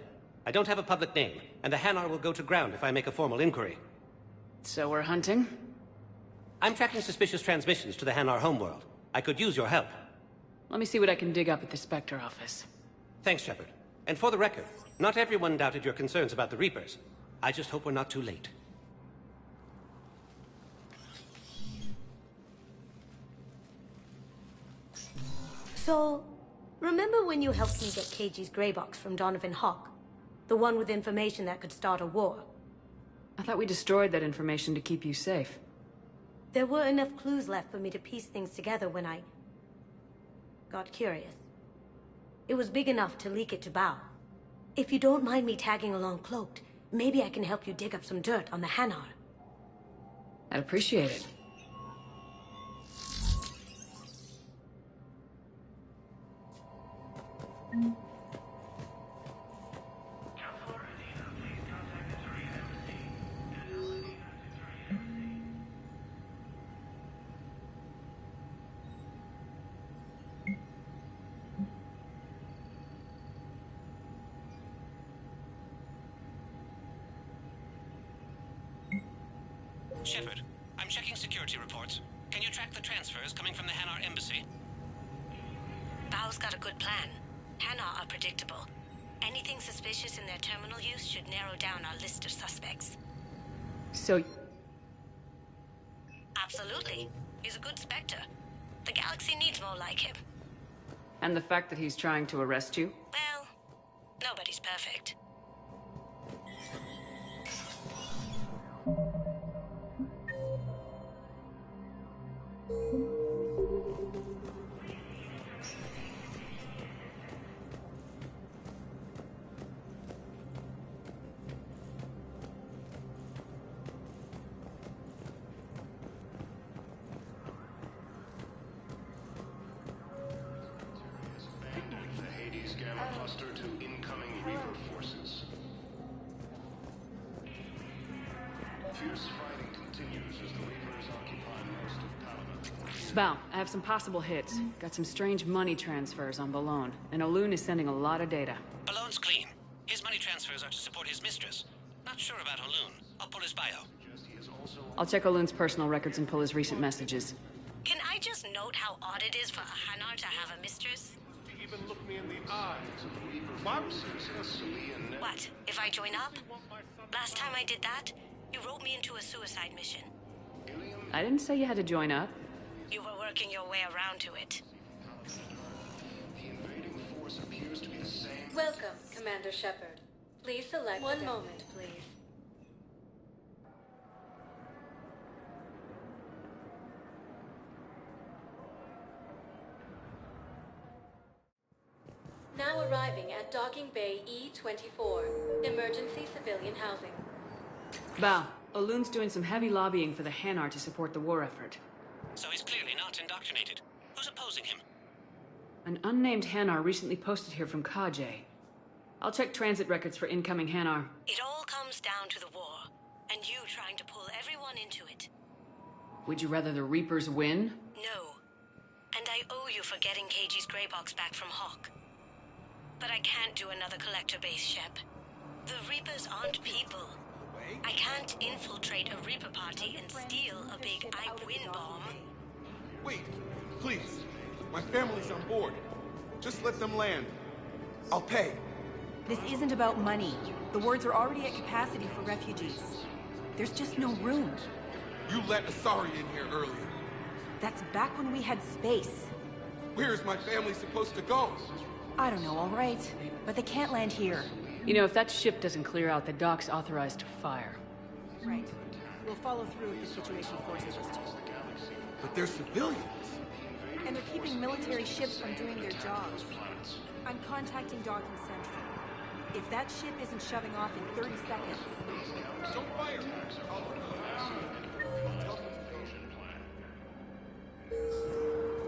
I don't have a public name, and the Hanar will go to ground if I make a formal inquiry. So we're hunting? I'm tracking suspicious transmissions to the Hanar homeworld. I could use your help. Let me see what I can dig up at the Spectre office. Thanks, Shepard. And for the record, not everyone doubted your concerns about the Reapers. I just hope we're not too late. So, remember when you helped me get KG's grey box from Donovan Hawk? The one with information that could start a war? I thought we destroyed that information to keep you safe. There were enough clues left for me to piece things together when I got curious. It was big enough to leak it to Bao. If you don't mind me tagging along cloaked, maybe I can help you dig up some dirt on the Hanar. I'd appreciate it. Shepard, I'm checking security reports. Can you track the transfers coming from the Hanar embassy? Bao's got a good plan. Hanar are predictable. Anything suspicious in their terminal use should narrow down our list of suspects. So... Absolutely. He's a good Spectre. The galaxy needs more like him. And the fact that he's trying to arrest you? Well, nobody's perfect. To incoming Reaper forces. Fierce fighting continues as the Reapers Val, I have some possible hits. Got some strange money transfers on Balone, and Olun is sending a lot of data. Balone's clean. His money transfers are to support his mistress. Not sure about Olun. I'll pull his bio. I'll check Olun's personal records and pull his recent messages. Can I just note how odd it is for a Hanar to have a mistress? Even look me in the eyes. What, if I join up? Last time I did that, you wrote me into a suicide mission. I didn't say you had to join up. You were working your way around to it. Welcome, Commander Shepard. Please select one moment, please. Now arriving at Docking Bay E-24, emergency civilian housing. Val, Olun's doing some heavy lobbying for the Hanar to support the war effort. So he's clearly not indoctrinated. Who's opposing him? An unnamed Hanar recently posted here from Kajay. I'll check transit records for incoming Hanar. It all comes down to the war, and you trying to pull everyone into it. Would you rather the Reapers win? No. And I owe you for getting KG's Grey Box back from Hawk. But I can't do another collector base, Shep. The Reapers aren't people. I can't infiltrate a Reaper party and steal a big I-Win bomb. Wait, please. My family's on board. Just let them land. I'll pay. This isn't about money. The wards are already at capacity for refugees. There's just no room. You let Asari in here earlier. That's back when we had space. Where is my family supposed to go? I don't know, all right. But they can't land here. You know, if that ship doesn't clear out, the dock's authorized to fire. Right. We'll follow through if the situation forces us to. But they're civilians. And they're keeping military ships from doing their jobs. I'm contacting Docking Central. If that ship isn't shoving off in 30 seconds... Don't fire!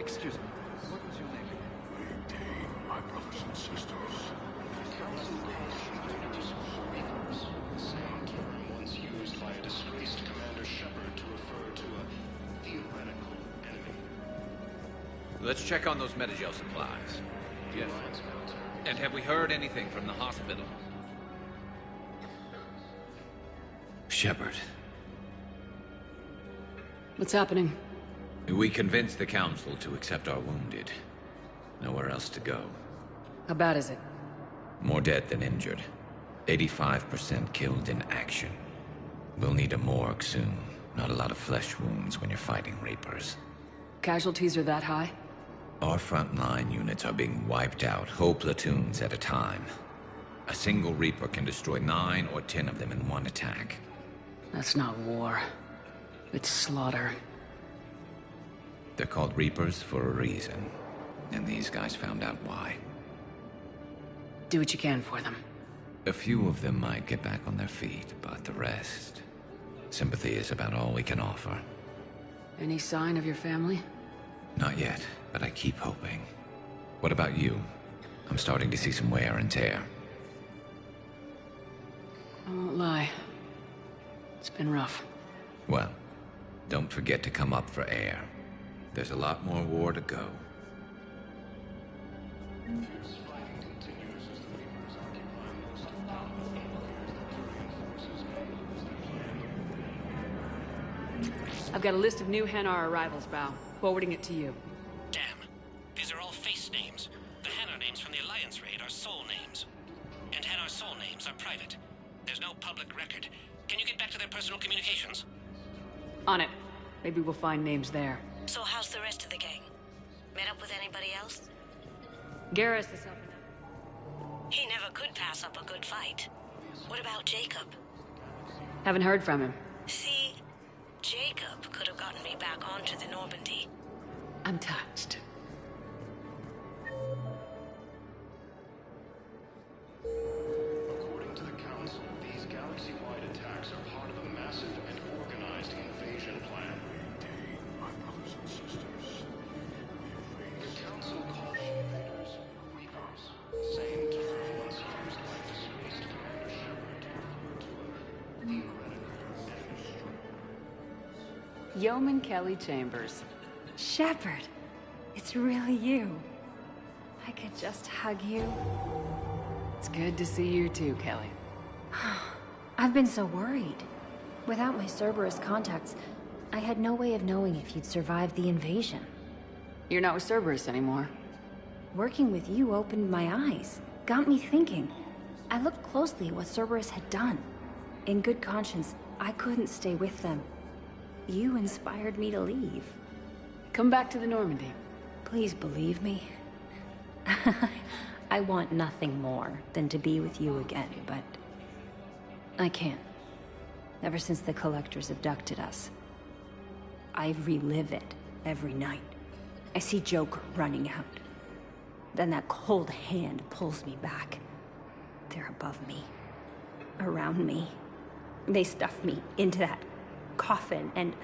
Excuse me. What was your name? Maintain, my brothers and sisters. Same term once used by a disgraced Commander Shepard to refer to a theoretical enemy. Let's check on those Metagel supplies. Yes. And have we heard anything from the hospital? Shepard. What's happening? We convinced the Council to accept our wounded. Nowhere else to go. How bad is it? More dead than injured. 85% killed in action. We'll need a morgue soon. Not a lot of flesh wounds when you're fighting Reapers. Casualties are that high? Our frontline units are being wiped out, whole platoons at a time. A single Reaper can destroy 9 or 10 of them in one attack. That's not war. It's slaughter. They're called Reapers for a reason. And these guys found out why. Do what you can for them. A few of them might get back on their feet, but the rest... Sympathy is about all we can offer. Any sign of your family? Not yet, but I keep hoping. What about you? I'm starting to see some wear and tear. I won't lie. It's been rough. Well, don't forget to come up for air. There's a lot more war to go. I've got a list of new Hanar arrivals, Bao. Forwarding it to you. Damn. These are all face names. The Hanar names from the Alliance raid are soul names. And Hanar soul names are private. There's no public record. Can you get back to their personal communications? On it. Maybe we'll find names there. So how's the rest of the gang? Met up with anybody else? Garrus is up. He never could pass up a good fight. What about Jacob? Haven't heard from him. See, Jacob could have gotten me back onto the Normandy. I'm touched. According to the Council, these galaxy-wide attacks are part of a massive and organized invasion plan. Maintain, my brothers and sisters. The Council calls invaders Reapers. Same term once used by disgraced Commander Shepard to refer to a theoretical enemy. Yeoman Kelly Chambers. Shepard, it's really you. I could just hug you. It's good to see you too, Kelly. I've been so worried. Without my Cerberus contacts, I had no way of knowing if you'd survived the invasion. You're not with Cerberus anymore. Working with you opened my eyes, got me thinking. I looked closely at what Cerberus had done. In good conscience, I couldn't stay with them. You inspired me to leave. Come back to the Normandy. Please believe me. I want nothing more than to be with you again, but I can't. Ever since the Collectors abducted us, I relive it every night. I see Joker running out. Then that cold hand pulls me back. They're above me, around me. They stuff me into that coffin, and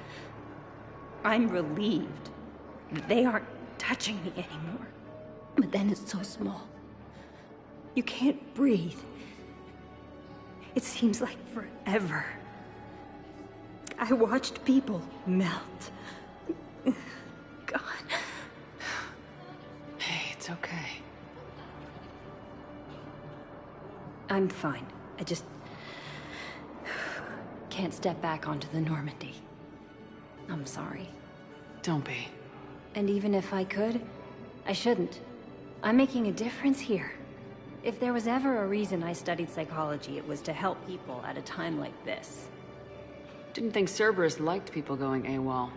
I'm relieved that they aren't touching me anymore. But then it's so small. You can't breathe. It seems like forever. I watched people melt. God. Hey, it's okay. I'm fine. I just can't step back onto the Normandy. I'm sorry. Don't be. And even if I could, I shouldn't. I'm making a difference here. If there was ever a reason I studied psychology, it was to help people at a time like this. Didn't think Cerberus liked people going AWOL.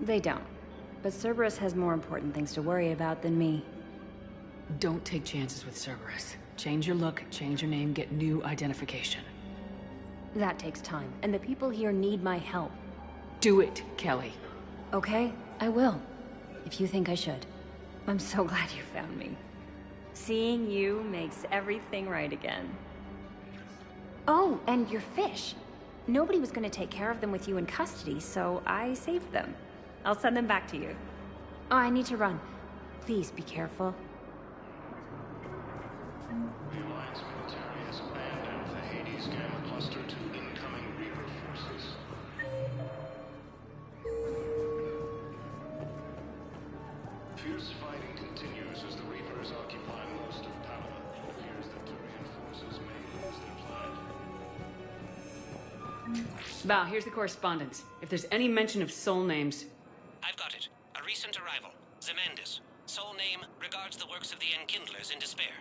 They don't. But Cerberus has more important things to worry about than me. Don't take chances with Cerberus. Change your look, change your name, get new identification. That takes time, and the people here need my help. Do it, Kelly. Okay, I will. If you think I should. I'm so glad you found me. Seeing you makes everything right again. Oh, and your fish. Nobody was going to take care of them with you in custody, so I saved them. I'll send them back to you. Oh, I need to run. Please be careful. The Alliance military has abandoned the Hades Gamma cluster to incoming Reaper forces. Fierce fighting continues as the Reapers occupy most of Palawan. It appears that Turian forces may lose their planet. Val, here's the correspondence. If there's any mention of soul names... I've got it. A recent arrival. Zemandis. Soul name regards the works of the Enkindlers in despair.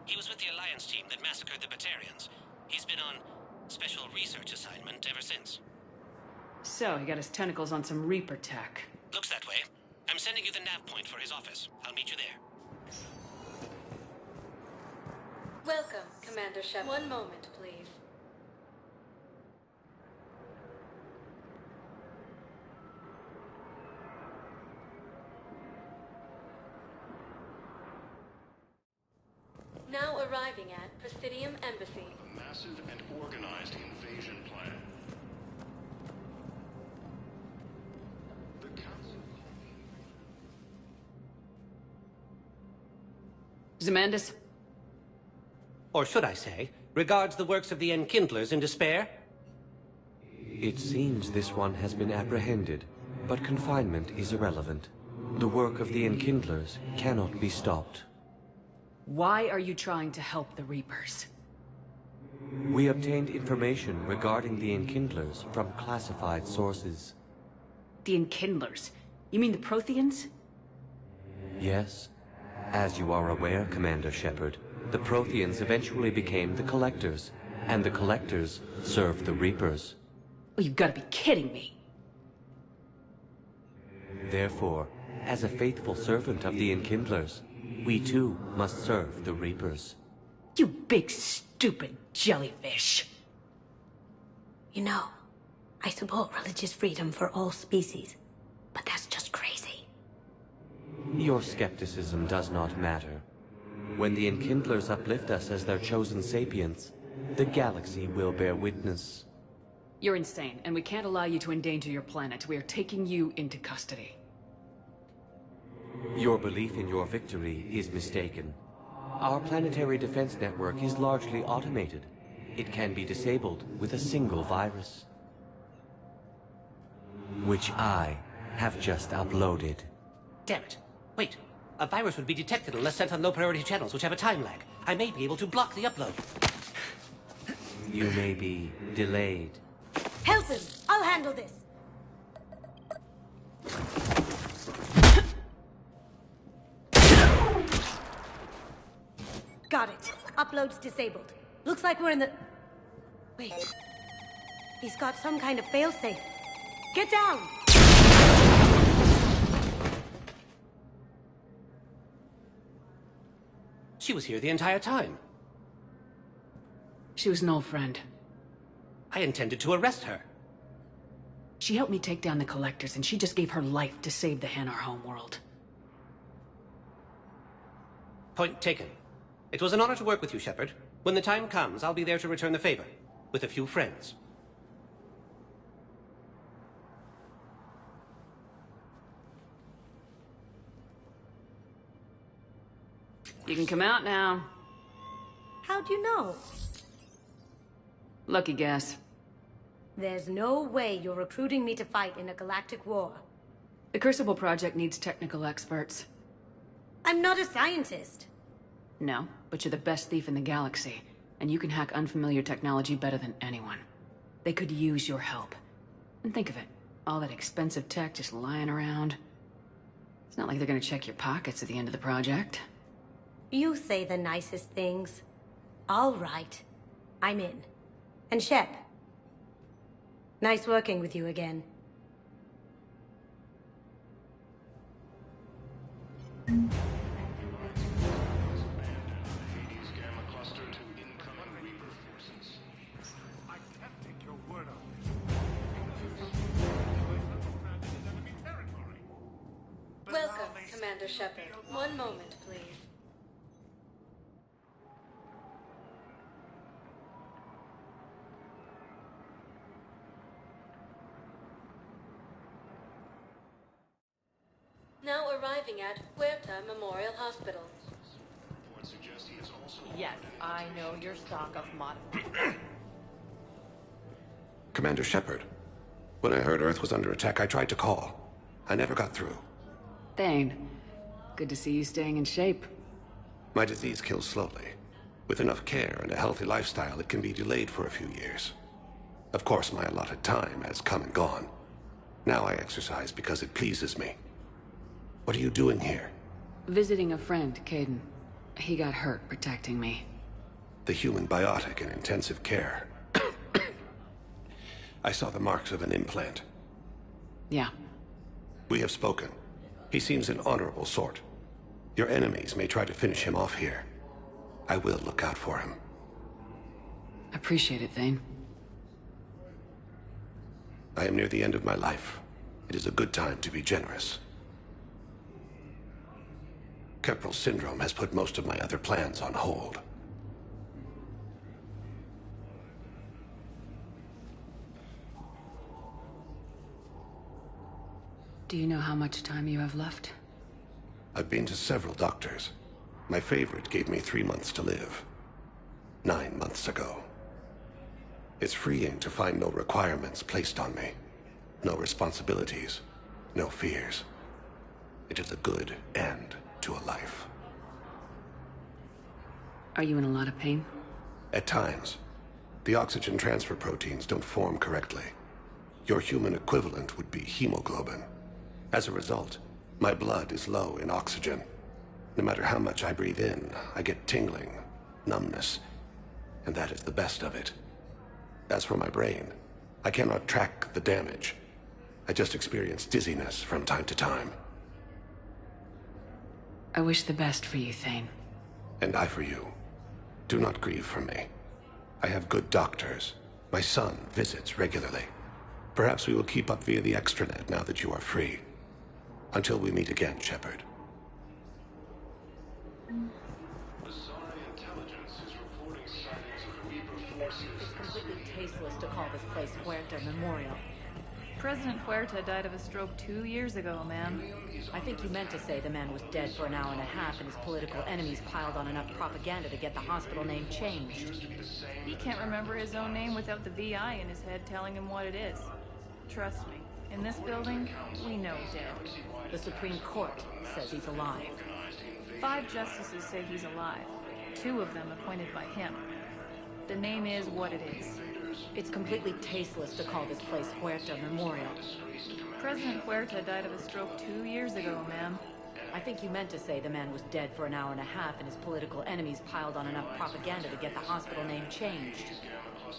He was with the Alliance team that massacred the Batarians. He's been on special research assignment ever since. So, he got his tentacles on some Reaper tech. Looks that way. I'm sending you the nav point for his office. I'll meet you there. Welcome, Commander Shepard. One moment, please. Now arriving at Presidium Embassy. A massive and organized invasion plan. The Council... Zemandis? Or should I say, regards the works of the Enkindlers in despair? It seems this one has been apprehended, but confinement is irrelevant. The work of the Enkindlers cannot be stopped. Why are you trying to help the Reapers? We obtained information regarding the Enkindlers from classified sources. The Enkindlers? You mean the Protheans? Yes. As you are aware, Commander Shepard, the Protheans eventually became the Collectors, and the Collectors served the Reapers. Oh, you've got to be kidding me. Therefore, as a faithful servant of the Enkindlers, we too must serve the Reapers. You big stupid jellyfish. You know, I support religious freedom for all species, but that's just crazy. Your skepticism does not matter. When the Enkindlers uplift us as their chosen sapients, the galaxy will bear witness. You're insane, and we can't allow you to endanger your planet. We are taking you into custody. Your belief in your victory is mistaken. Our planetary defense network is largely automated. It can be disabled with a single virus. which I have just uploaded. Damn it. Wait. A virus would be detected unless sent on low-priority channels, which have a time lag. I may be able to block the upload. You may be delayed. Help him! I'll handle this! Got it. Upload's disabled. Looks like we're in the... Wait. He's got some kind of failsafe. Get down! She was here the entire time. She was an old friend. I intended to arrest her. She helped me take down the Collectors, and she just gave her life to save the Hanar homeworld. Point taken. It was an honor to work with you, Shepard. When the time comes, I'll be there to return the favor. With a few friends. You can come out now. How'd you know? Lucky guess. There's no way you're recruiting me to fight in a galactic war. The Crucible Project needs technical experts. I'm not a scientist. No, but you're the best thief in the galaxy, and you can hack unfamiliar technology better than anyone. They could use your help. And think of it, all that expensive tech just lying around. It's not like they're gonna check your pockets at the end of the project. You say the nicest things. All right. I'm in. And Shep. Nice working with you again. Welcome, Commander Shepard. One moment, please. Now arriving at Huerta Memorial Hospital. Yes, I know your stock of mod. Commander Shepard. When I heard Earth was under attack, I tried to call. I never got through. Thane, good to see you staying in shape. My disease kills slowly. With enough care and a healthy lifestyle, it can be delayed for a few years. Of course, my allotted time has come and gone. Now I exercise because it pleases me. What are you doing here? Visiting a friend, Caden. He got hurt protecting me. The human biotic in intensive care. I saw the marks of an implant. Yeah. We have spoken. He seems an honorable sort. Your enemies may try to finish him off here. I will look out for him. Appreciate it, Thane. I am near the end of my life. It is a good time to be generous. Keprel syndrome has put most of my other plans on hold. Do you know how much time you have left? I've been to several doctors. My favorite gave me 3 months to live. 9 months ago. It's freeing to find no requirements placed on me. No responsibilities. No fears. It is a good end to a life. Are you in a lot of pain? At times. The oxygen transfer proteins don't form correctly. Your human equivalent would be hemoglobin. As a result, my blood is low in oxygen. No matter how much I breathe in, I get tingling, numbness, and that is the best of it. As for my brain, I cannot track the damage. I just experience dizziness from time to time. I wish the best for you, Thane. And I for you. Do not grieve for me. I have good doctors. My son visits regularly. Perhaps we will keep up via the extranet now that you are free. Until we meet again, Shepard. It's completely tasteless to call this place Huerta Memorial. President Huerta died of a stroke 2 years ago, ma'am. I think you meant to say the man was dead for an hour and a half and his political enemies piled on enough propaganda to get the hospital name changed. He can't remember his own name without the VI in his head telling him what it is. Trust me, In this building, we know dead. The Supreme Court says he's alive. 5 justices say he's alive. 2 of them appointed by him. The name is what it is. It's completely tasteless to call this place Huerta Memorial. President Huerta died of a stroke 2 years ago, ma'am. I think you meant to say the man was dead for an hour and a half and his political enemies piled on enough propaganda to get the hospital name changed.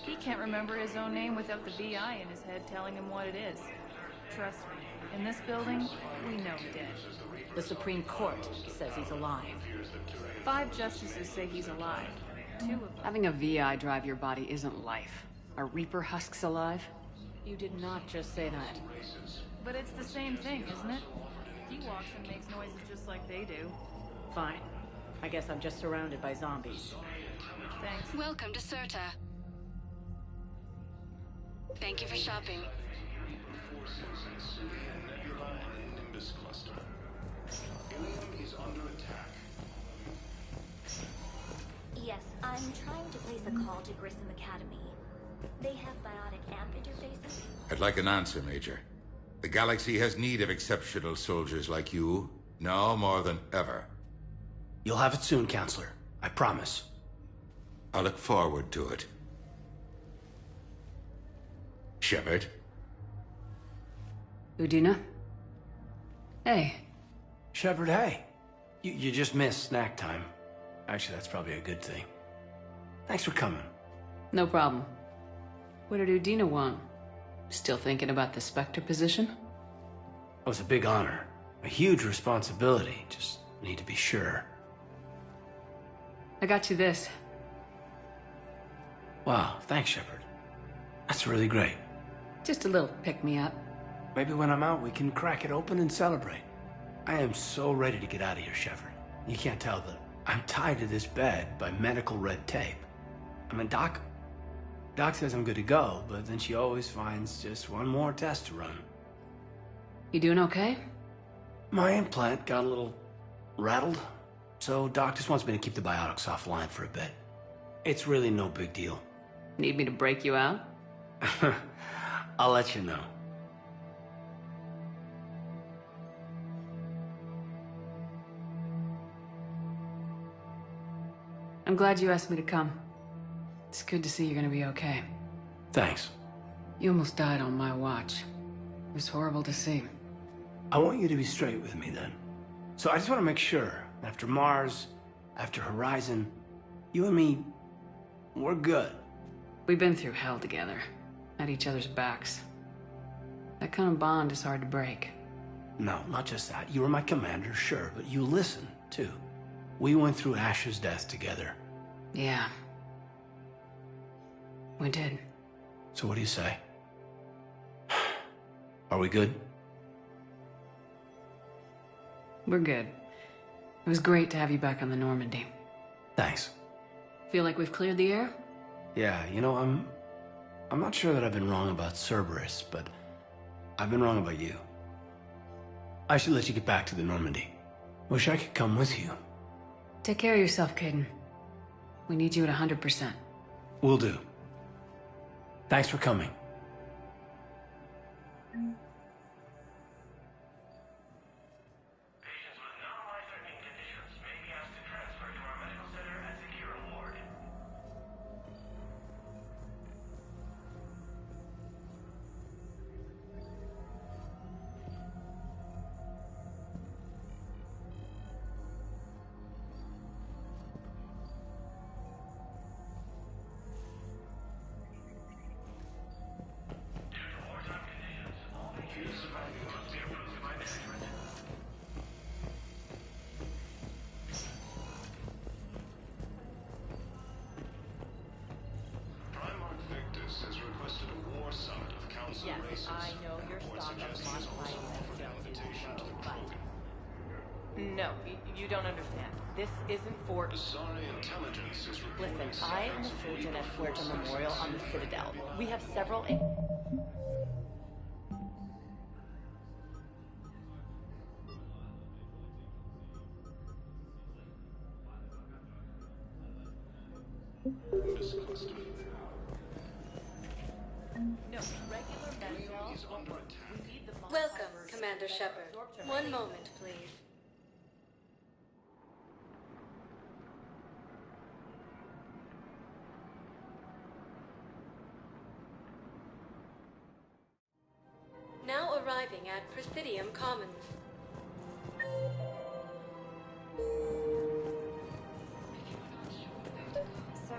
He can't remember his own name without the VI in his head telling him what it is. Trust me, in this building, we know dead. The Supreme Court says he's alive. 5 justices say he's alive. 2 of them... Having a VI drive your body isn't life. Are Reaper husks alive? You did not just say that. But it's the same thing, isn't it? He walks and makes noises just like they do. Fine. I guess I'm just surrounded by zombies. Thanks. Welcome to Serta. Thank you for shopping. Nebula and the Nimbus cluster. Ilium is under attack. Yes, I'm trying to place a call to Grissom Academy. They have biotic amp interfaces? I'd like an answer, Major. The galaxy has need of exceptional soldiers like you, now more than ever. You'll have it soon, Counselor. I promise. I look forward to it. Shepard? Udina? Hey. Shepard, hey. You just missed snack time. Actually, that's probably a good thing. Thanks for coming. No problem. What did Udina want? Still thinking about the Spectre position? It was a big honor. A huge responsibility. Just need to be sure. I got you this. Wow, thanks, Shepard. That's really great. Just a little pick-me-up. Maybe when I'm out, we can crack it open and celebrate. I am so ready to get out of here, Shepard. You can't tell that I'm tied to this bed by medical red tape. I mean, Doc says I'm good to go, but then she always finds just one more test to run. You doing okay? My implant got a little rattled, so Doc just wants me to keep the biotics offline for a bit. It's really no big deal. Need me to break you out? I'll let you know. I'm glad you asked me to come. It's good to see you're gonna be okay. Thanks. You almost died on my watch. It was horrible to see. I want you to be straight with me then. So I just want to make sure, after Mars, after Horizon, you and me, we're good. We've been through hell together, at each other's backs. That kind of bond is hard to break. No, not just that. You were my commander, sure, but you listened, too. We went through Ash's death together. Yeah. We did. So what do you say? Are we good? We're good. It was great to have you back on the Normandy. Thanks. Feel like we've cleared the air? Yeah, you know, I'm not sure that I've been wrong about Cerberus, but I've been wrong about you. I should let you get back to the Normandy. Wish I could come with you. Take care of yourself, Caden. We need you at 100%. Will do. Thanks for coming. No, you don't understand. This isn't for... Sorry, intelligence is reporting. Listen, I am a surgeon at Huerta Memorial on the Citadel. We have several... No, regular medical. We need Welcome, Commander Shepard. One moment, please. Now arriving at Presidium Commons. So,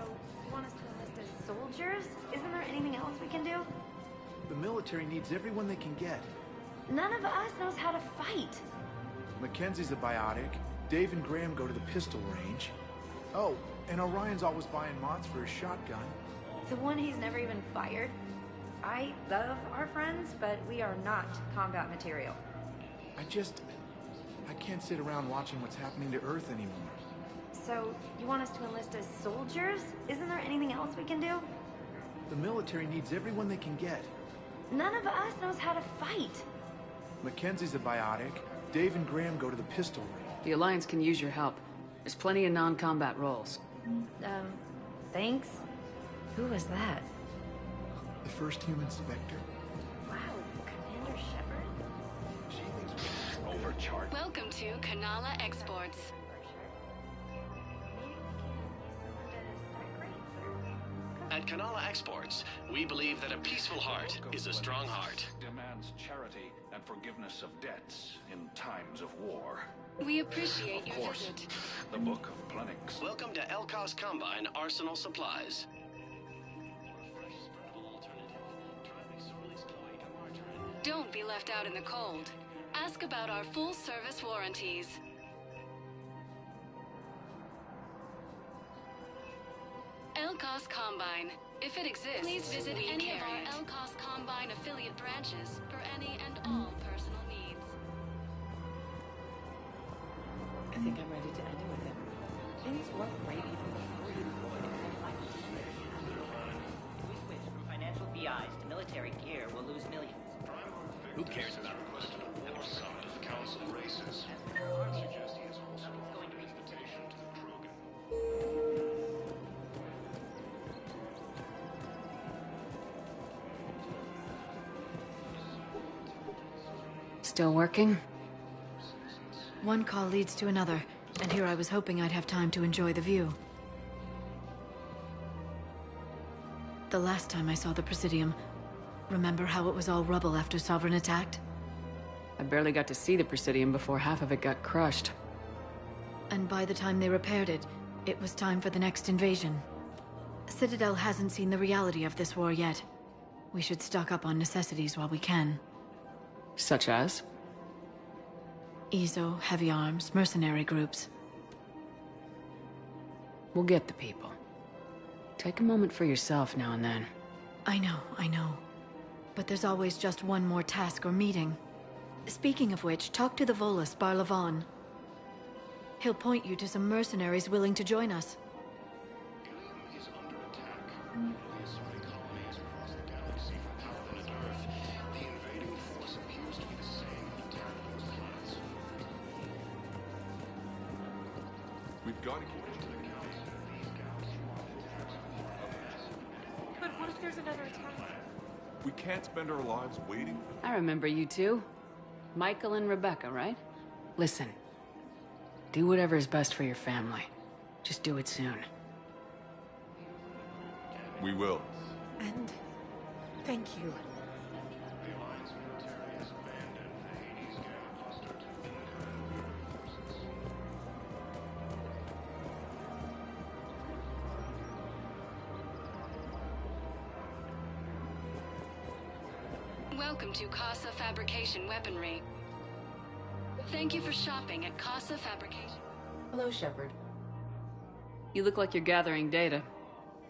you want us to enlist as soldiers? Isn't there anything else we can do? The military needs everyone they can get. None of us knows how to fight. Mackenzie's a biotic. Dave and Graham go to the pistol range. Oh, and Orion's always buying mods for his shotgun. The one he's never even fired. I love our friends, but we are not combat material. I can't sit around watching what's happening to Earth anymore. So, you want us to enlist as soldiers? Isn't there anything else we can do? The military needs everyone they can get. None of us knows how to fight. Mackenzie's a biotic. Dave and Graham go to the pistol range. The Alliance can use your help. There's plenty of non-combat roles. Thanks. Who was that? The first human Spectre. Wow, Commander Shepard? Overcharged. Welcome to Kanala Exports. At Kanala Exports, we believe that a peaceful heart is a strong heart. Demands charity and forgiveness of debts in times of war. We appreciate your Of course, visit. the Book of Plenix. Welcome to Elkos Combine Arsenal Supplies. Don't be left out in the cold. Ask about our full-service warranties. Elkos Combine. If it exists, please visit any of our Elkos Combine affiliate branches for any and all personal needs. I think I'm ready to end it with him. Things weren't right even before you deployed. If we switch from financial VIs to military gear, we'll lose millions. Who cares about requested a war summit of council races. I suggest he has also offered an invitation to the Krogan. Still working? One call leads to another, and here I was hoping I'd have time to enjoy the view. The last time I saw the Presidium, remember how it was all rubble after Sovereign attacked? I barely got to see the Presidium before half of it got crushed. And by the time they repaired it, it was time for the next invasion. Citadel hasn't seen the reality of this war yet. We should stock up on necessities while we can. Such as? EZO, heavy arms, mercenary groups. We'll get the people. Take a moment for yourself now and then. I know. But there's always just one more task or meeting. Speaking of which, talk to the Volus, Barlavon. He'll point you to some mercenaries willing to join us. Ilium is under attack. The assaulting colonies across the galaxy from power planet Earth. The invading force appears to be the same that attacked those planets. We've got to keep it. But what if there's another attack? We can't spend our lives waiting. I remember you two. Michael and Rebecca, right? Listen. Do whatever is best for your family. Just do it soon. We will. And thank you. The Alliance military has abandoned the Hades Gamma cluster to forces. Welcome to Casa Fabrication Weaponry. Thank you for shopping at Casa Fabrication. Hello, Shepard. You look like you're gathering data.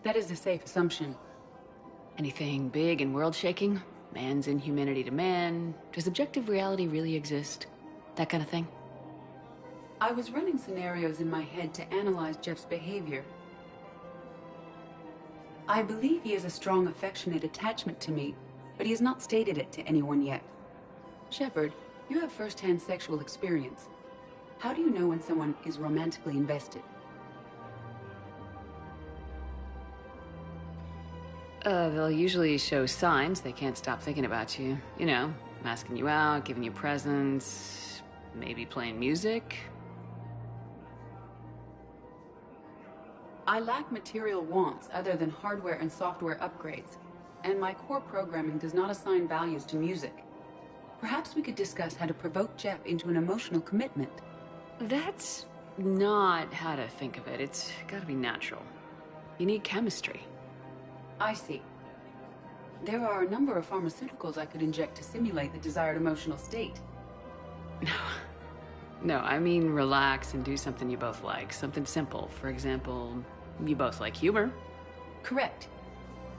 That is a safe assumption. Anything big and world-shaking? Man's inhumanity to man? Does objective reality really exist? That kind of thing? I was running scenarios in my head to analyze Jeff's behavior. I believe he has a strong affectionate attachment to me, but he has not stated it to anyone yet. Shepard, you have first-hand sexual experience. How do you know when someone is romantically invested? They'll usually show signs they can't stop thinking about you. You know, I'm asking you out, giving you presents, maybe playing music. I lack material wants other than hardware and software upgrades, and my core programming does not assign values to music. Perhaps we could discuss how to provoke Jeff into an emotional commitment. That's not how to think of it. It's gotta be natural. You need chemistry. I see. There are a number of pharmaceuticals I could inject to simulate the desired emotional state. No, I mean relax and do something you both like. Something simple. For example, you both like humor. Correct.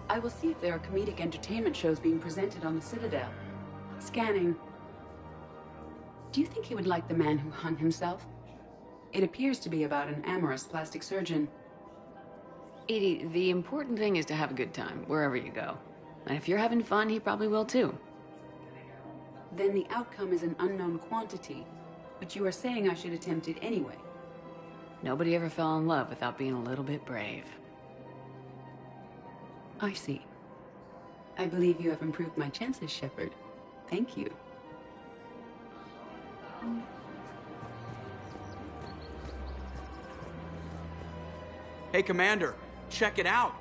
I will see if there are comedic entertainment shows being presented on the Citadel. Scanning. Do you think he would like The Man Who Hung Himself? It appears to be about an amorous plastic surgeon. Edie, the important thing is to have a good time, wherever you go. And if you're having fun, he probably will too. Then the outcome is an unknown quantity, but you are saying I should attempt it anyway. Nobody ever fell in love without being a little bit brave. I see. I believe you have improved my chances, Shepard. Thank you. Hey, Commander, check it out.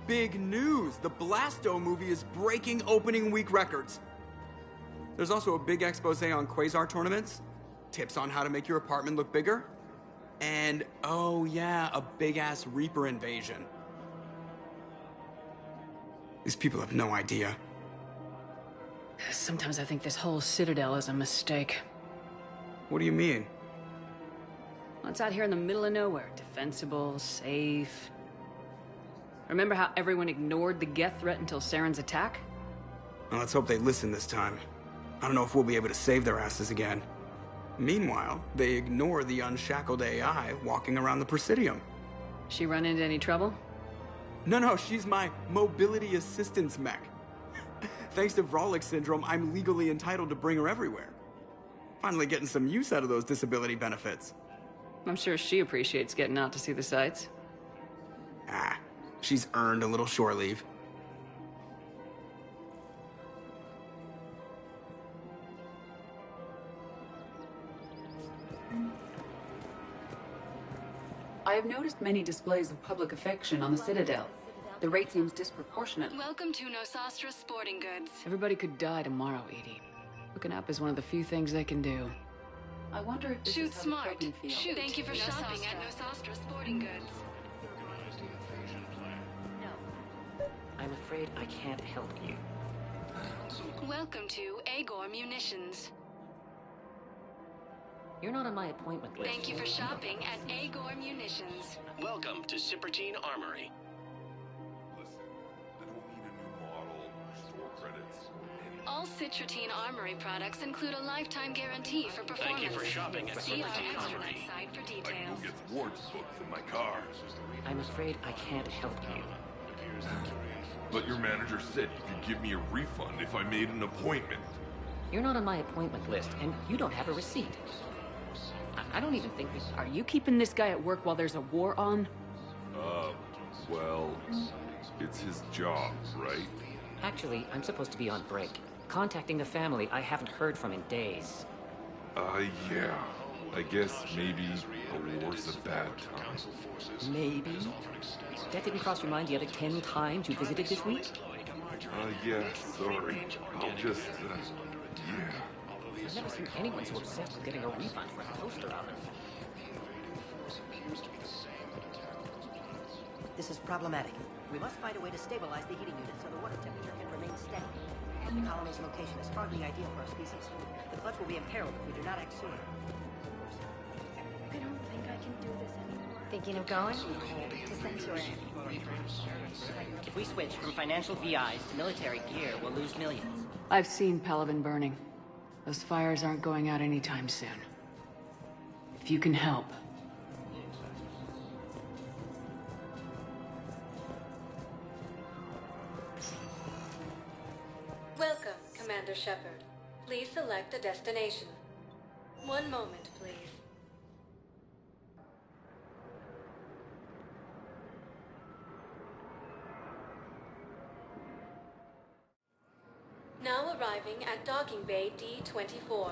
Big news! The Blasto movie is breaking opening week records. There's also a big expose on Quasar tournaments, tips on how to make your apartment look bigger, and, oh yeah, a big-ass Reaper invasion. These people have no idea. Sometimes I think this whole Citadel is a mistake. What do you mean? Well, it's out here in the middle of nowhere. Defensible, safe. Remember how everyone ignored the Geth threat until Saren's attack? Well, let's hope they listen this time. I don't know if we'll be able to save their asses again. Meanwhile, they ignore the unshackled AI walking around the Presidium. She run into any trouble? No, she's my mobility assistance mech. Thanks to Vrolic syndrome, I'm legally entitled to bring her everywhere. Finally getting some use out of those disability benefits. I'm sure she appreciates getting out to see the sights. Ah, she's earned a little shore leave. I have noticed many displays of public affection on the Citadel. The rate seems disproportionate. Welcome to Nosastra Sporting Goods. Everybody could die tomorrow, Edie. Hooking up is one of the few things they can do. I wonder if this Shoot is how smart. the token feels. Shoot. Thank you for shopping at Nosastra Sporting Goods. No. I'm afraid I can't help you. Welcome to Agor Munitions. You're not on my appointment list. Thank you for shopping at Agor Munitions. Welcome to Cipertine Armory. All Citratine Armory products include a lifetime guarantee for performance. Thank you for shopping at See our Cipertine extranet Armory. site for details. Sports books in my car. I'm afraid I can't help you. But your manager said you could give me a refund if I made an appointment. You're not on my appointment list, and you don't have a receipt. I don't even think we... Are you keeping this guy at work while there's a war on? Well, it's his job, right? Actually, I'm supposed to be on break. Contacting the family I haven't heard from in days. Yeah. I guess maybe a war's a bad time. Maybe? That didn't cross your mind the other 10 times you visited this week? Yeah, sorry. I'll just, yeah. I've never seen anyone so obsessed with getting a refund for a toaster oven. This is problematic. We must find a way to stabilize the heating unit so the water temperature can remain steady. The colony's location is hardly ideal for our species. The clutch will be imperiled if we do not act soon. I don't think I can do this anymore. Thinking of going? To Sanctuary. If we switch from financial VIs to military gear, we'll lose millions. I've seen Palaven burning. Those fires aren't going out anytime soon. If you can help. Welcome, Commander Shepard. Please select a destination. One moment, please. Now arriving at docking bay D-24.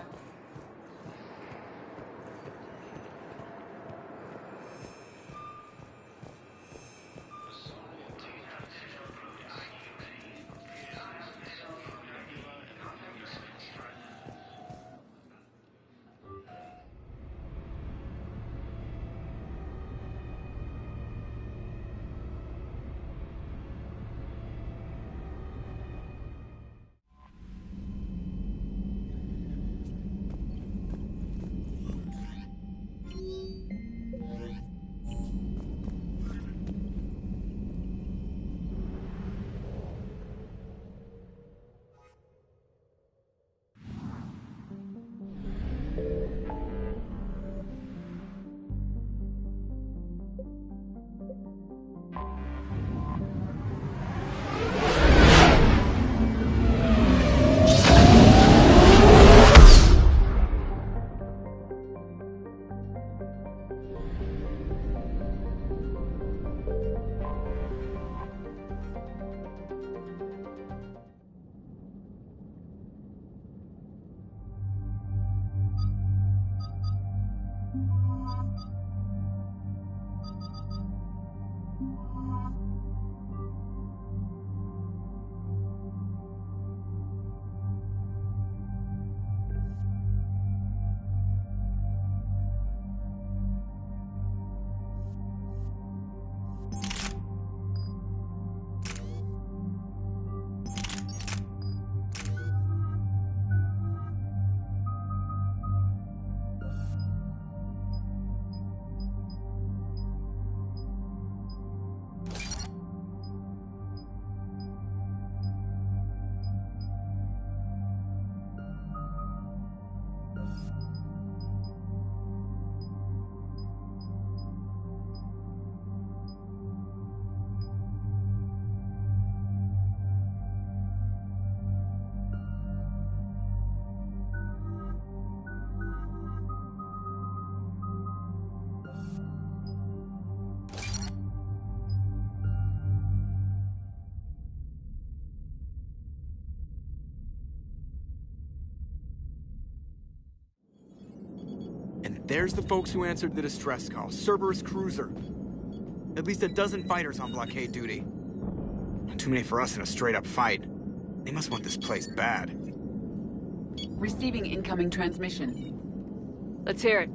There's the folks who answered the distress call. Cerberus cruiser. At least a dozen fighters on blockade duty. Not too many for us in a straight-up fight. They must want this place bad. Receiving incoming transmission. Let's hear it.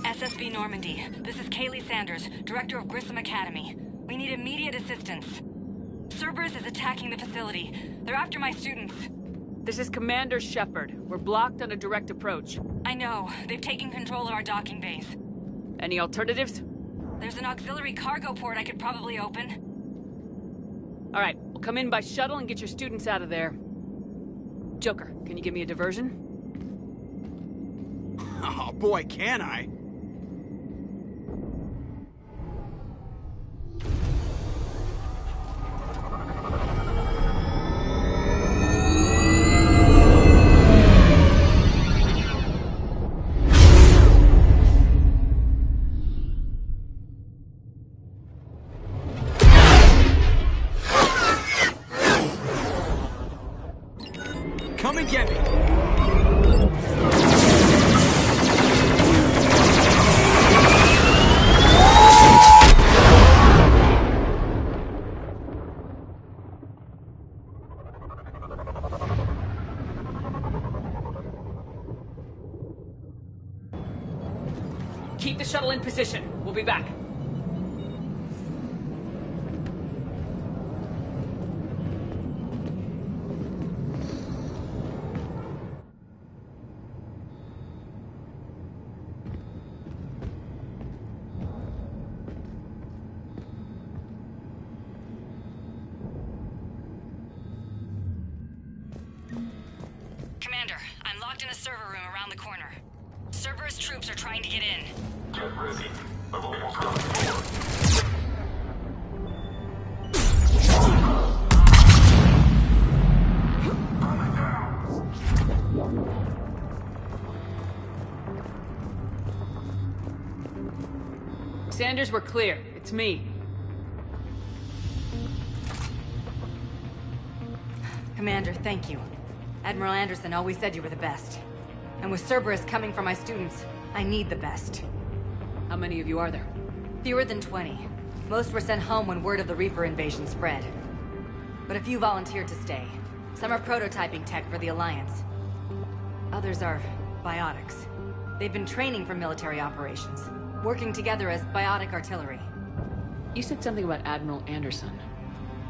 SSV Normandy. This is Kaylee Sanders, director of Grissom Academy. We need immediate assistance. Cerberus is attacking the facility. They're after my students. This is Commander Shepard. We're blocked on a direct approach. I know. They've taken control of our docking bays. Any alternatives? There's an auxiliary cargo port I could probably open. All right, we'll come in by shuttle and get your students out of there. Joker, can you give me a diversion? Oh boy, can I? Come and get me! Keep the shuttle in position. We'll be back. Commander, I'm locked in a server room around the corner. Cerberus troops are trying to get in. Get ready. I've almost got the door. Sanders, we're clear. It's me. Commander, thank you. Admiral Anderson always said you were the best. And with Cerberus coming for my students, I need the best. How many of you are there? Fewer than 20. Most were sent home when word of the Reaper invasion spread. But a few volunteered to stay. Some are prototyping tech for the Alliance. Others are biotics. They've been training for military operations, working together as biotic artillery. You said something about Admiral Anderson.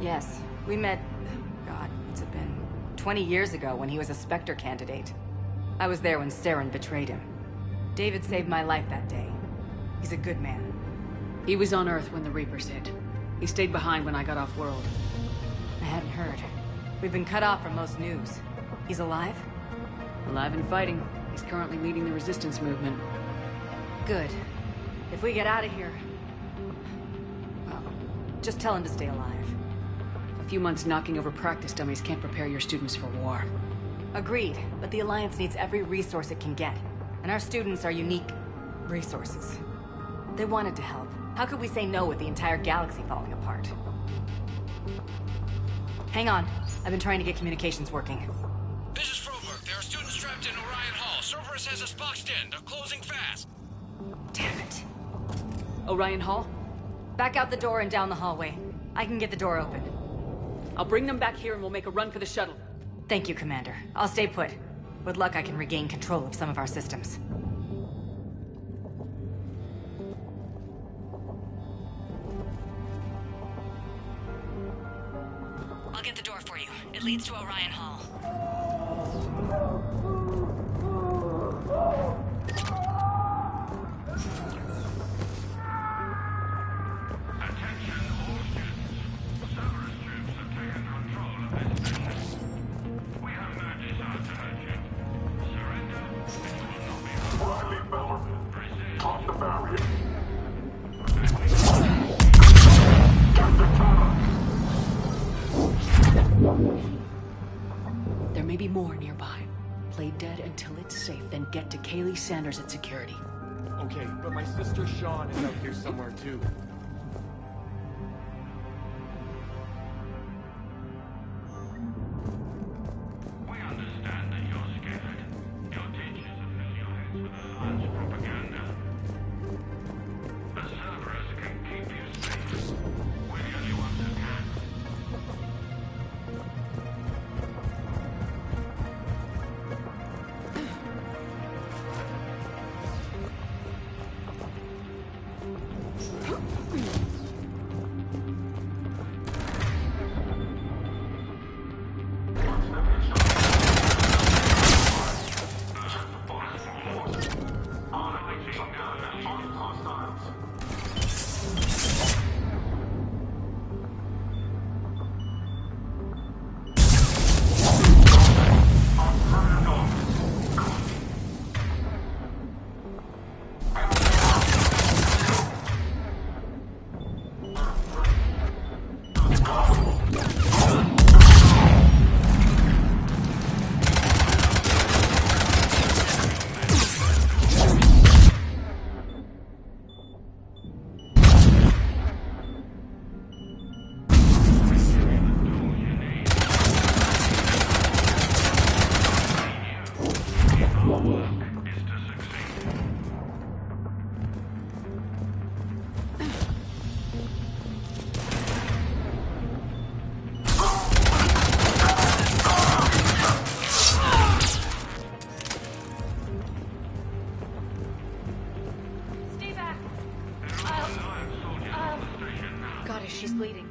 Yes, we met... God, what's it been? 20 years ago when he was a Spectre candidate. I was there when Saren betrayed him. David saved my life that day. He's a good man. He was on Earth when the Reapers hit. He stayed behind when I got off-world. I hadn't heard. We've been cut off from most news. He's alive? Alive and fighting. He's currently leading the resistance movement. Good. If we get out of here... well, just tell him to stay alive. A few months knocking over practice dummies can't prepare your students for war. Agreed, but the Alliance needs every resource it can get. And our students are unique resources. They wanted to help. How could we say no with the entire galaxy falling apart? Hang on. I've been trying to get communications working. This is Froberg. There are students trapped in Orion Hall. Cerberus has us boxed in. They're closing fast. Damn it. Orion Hall? Back out the door and down the hallway. I can get the door open. I'll bring them back here and we'll make a run for the shuttle. Thank you, Commander. I'll stay put. With luck, I can regain control of some of our systems. I'll get the door for you. It leads to Orion Hall. There may be more nearby. Play dead until it's safe, then get to Kaylee Sanders at security. Okay, but my sister Sean is out here somewhere too. We understand that you're scared. Your teachers have filled your heads with Alliance propaganda. But Cerberus can keep you safe. We're the only ones who can.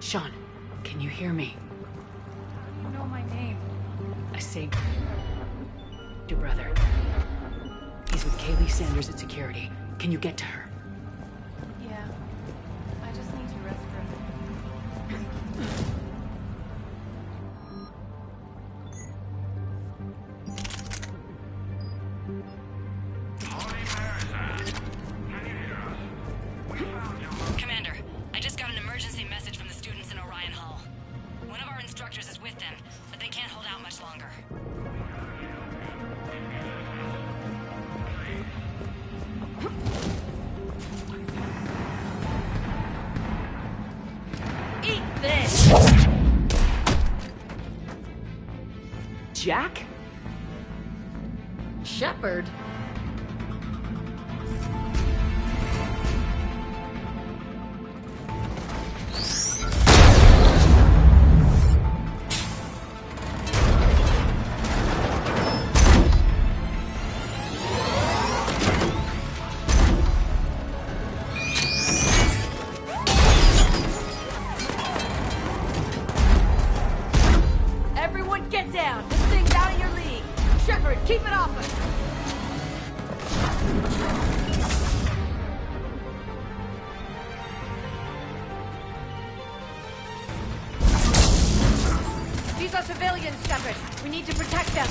Sean, can you hear me? You know my name. I saved your brother. He's with Kaylee Sanders at security. Can you get to her? Yeah. I just need to rest for a minute. Commander, I just got an emergency message from the students in Orion Hall. One of our instructors is with them, but they can't hold out much longer. Jack? Shepard? Everyone get down! This thing's out of your league! Shepard, keep it off us! These are civilians, Shepard. We need to protect them.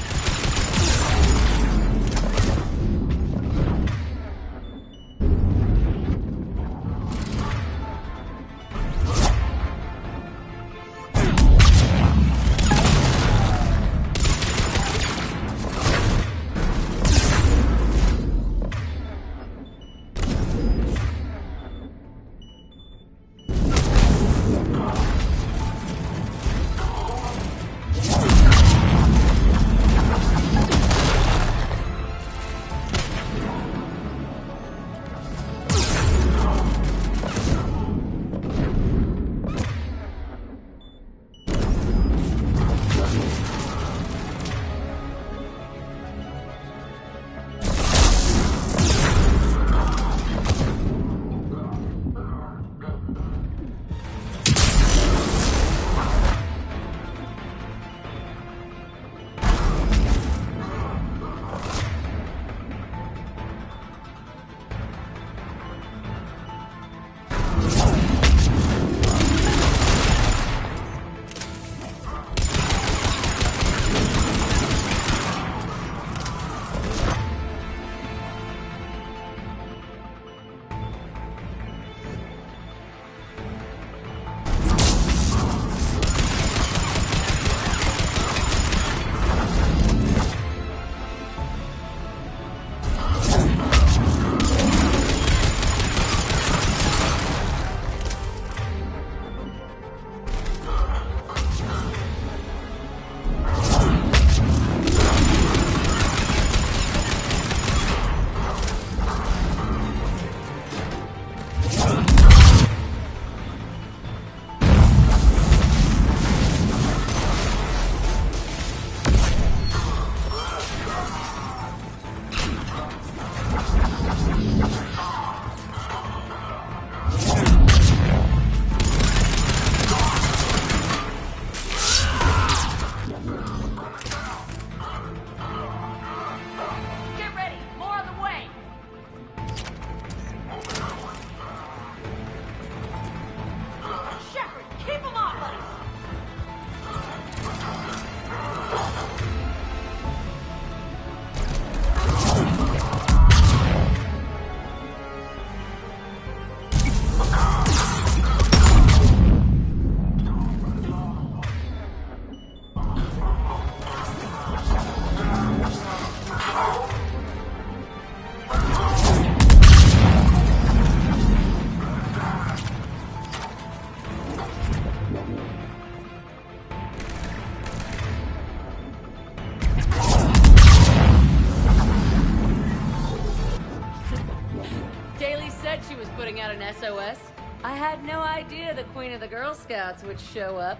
Putting out an SOS? I had no idea the Queen of the Girl Scouts would show up.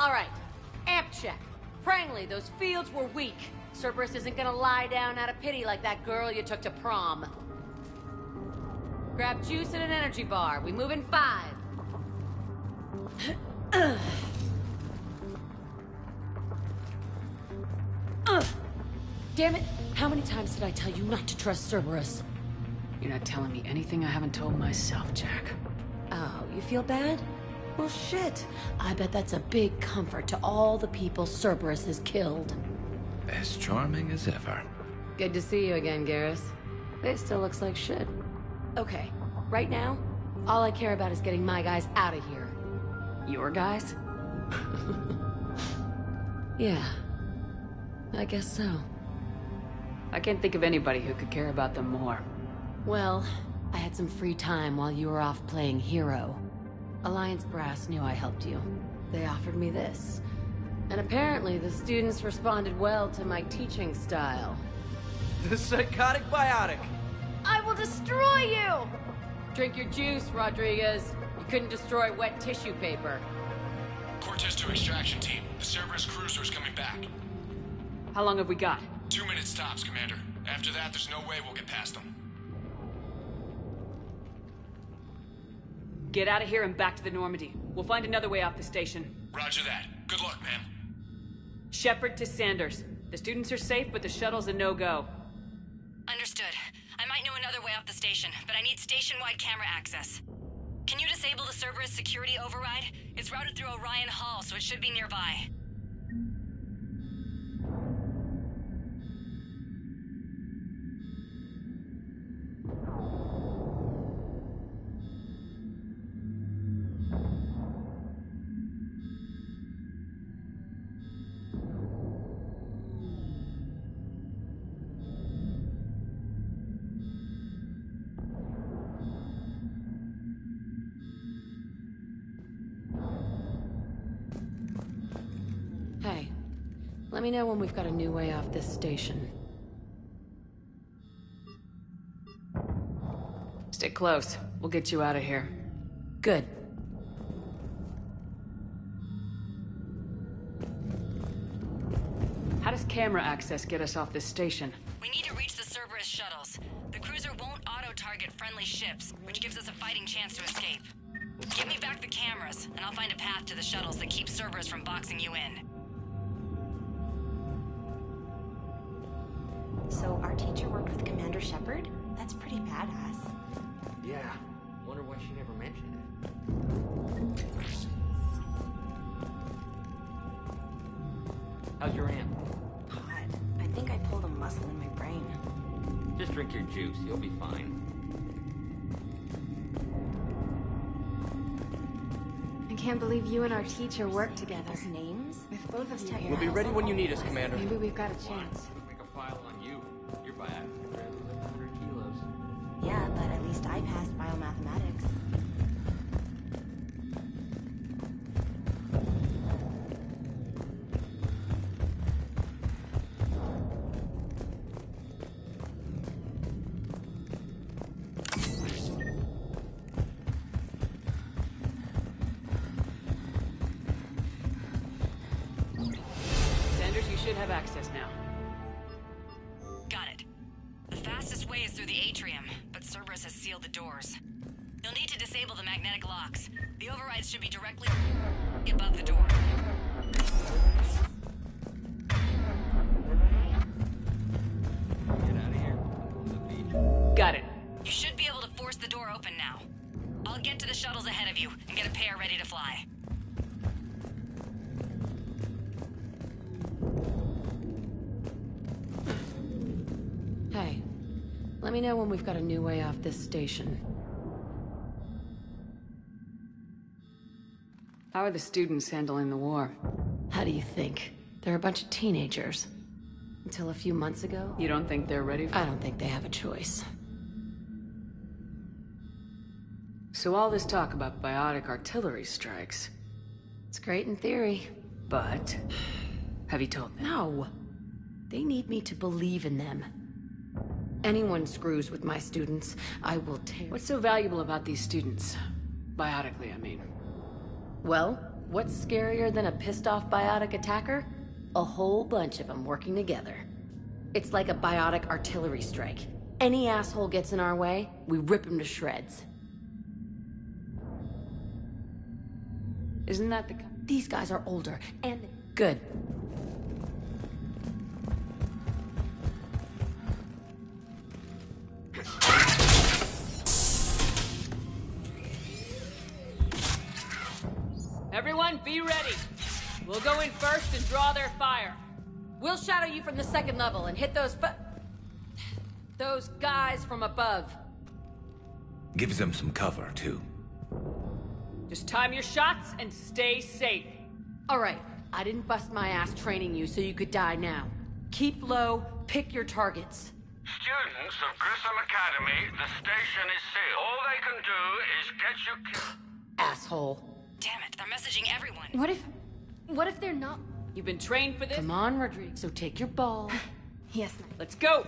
Alright, amp check. Prangley, those fields were weak. Cerberus isn't gonna lie down out of pity like that girl you took to prom. Grab juice and an energy bar. We move in 5. Damn it! How many times did I tell you not to trust Cerberus? You're not telling me anything I haven't told myself, Jack. Oh, you feel bad? Well, shit. I bet that's a big comfort to all the people Cerberus has killed. As charming as ever. Good to see you again, Garrus. It still looks like shit. Okay, right now, all I care about is getting my guys out of here. Your guys? Yeah. I guess so. I can't think of anybody who could care about them more. Well, I had some free time while you were off playing hero. Alliance Brass knew I helped you. They offered me this. And apparently the students responded well to my teaching style. The psychotic biotic! I will destroy you! Drink your juice, Rodriguez. You couldn't destroy wet tissue paper. Cortez to extraction team. The Cerberus cruiser is coming back. How long have we got? 2 minutes tops, Commander. After that, there's no way we'll get past them. Get out of here and back to the Normandy. We'll find another way off the station. Roger that. Good luck, ma'am. Shepard to Sanders. The students are safe, but the shuttle's a no-go. Understood. I might know another way off the station, but I need station-wide camera access. Can you disable the Cerberus security override? It's routed through Orion Hall, so it should be nearby. Hey, let me know when we've got a new way off this station. Stay close. We'll get you out of here. Good. How does camera access get us off this station? We need to reach the Cerberus shuttles. The cruiser won't auto-target friendly ships, which gives us a fighting chance to escape. Give me back the cameras, and I'll find a path to the shuttles that keep Cerberus from boxing you in. So our teacher worked with Commander Shepard? That's pretty badass. Yeah. Wonder why she never mentioned it. How's your aunt? God, I think I pulled a muscle in my brain. Just drink your juice. You'll be fine. I can't believe you and our teacher worked together. Names? With both of us We'll be ready when you need us, Commander. Maybe we've got a chance. Make a file on you. You're biotic. 100 kilos. Yeah, but at least I passed biomathematics. Sanders, you should have access now. Got it. The fastest way is through the atrium, but Cerberus has sealed the doors. You'll need to disable the magnetic locks. The overrides should be directly above the door. Get out of here. Go to the beach. Got it. You should be able to force the door open now. I'll get to the shuttles ahead of you and get a pair ready to fly. Hey, let me know when we've got a new way off this station. How are the students handling the war? How do you think? They're a bunch of teenagers. Until a few months ago, You don't think they're ready for I don't think they have a choice. So all this talk about biotic artillery strikes. It's great in theory. But have you told them? No. They need me to believe in them. Anyone screws with my students, I will tear. What's so valuable about these students? Biotically, I mean. Well, what's scarier than a pissed-off biotic attacker? A whole bunch of them working together. It's like a biotic artillery strike. Any asshole gets in our way, we rip him to shreds. Isn't that the... These guys are older, and... Good. Everyone, be ready. We'll go in first and draw their fire. We'll shadow you from the second level and hit those guys from above. Gives them some cover, too. Just time your shots and stay safe. All right, I didn't bust my ass training you so you could die now. Keep low, pick your targets. Students of Grissom Academy, the station is sealed. All they can do is get you killed. Asshole. Damn it, they're messaging everyone. What if they're not You've been trained for this? Come on, Rodrigo. So take your ball. Yes, ma'am. Let's go!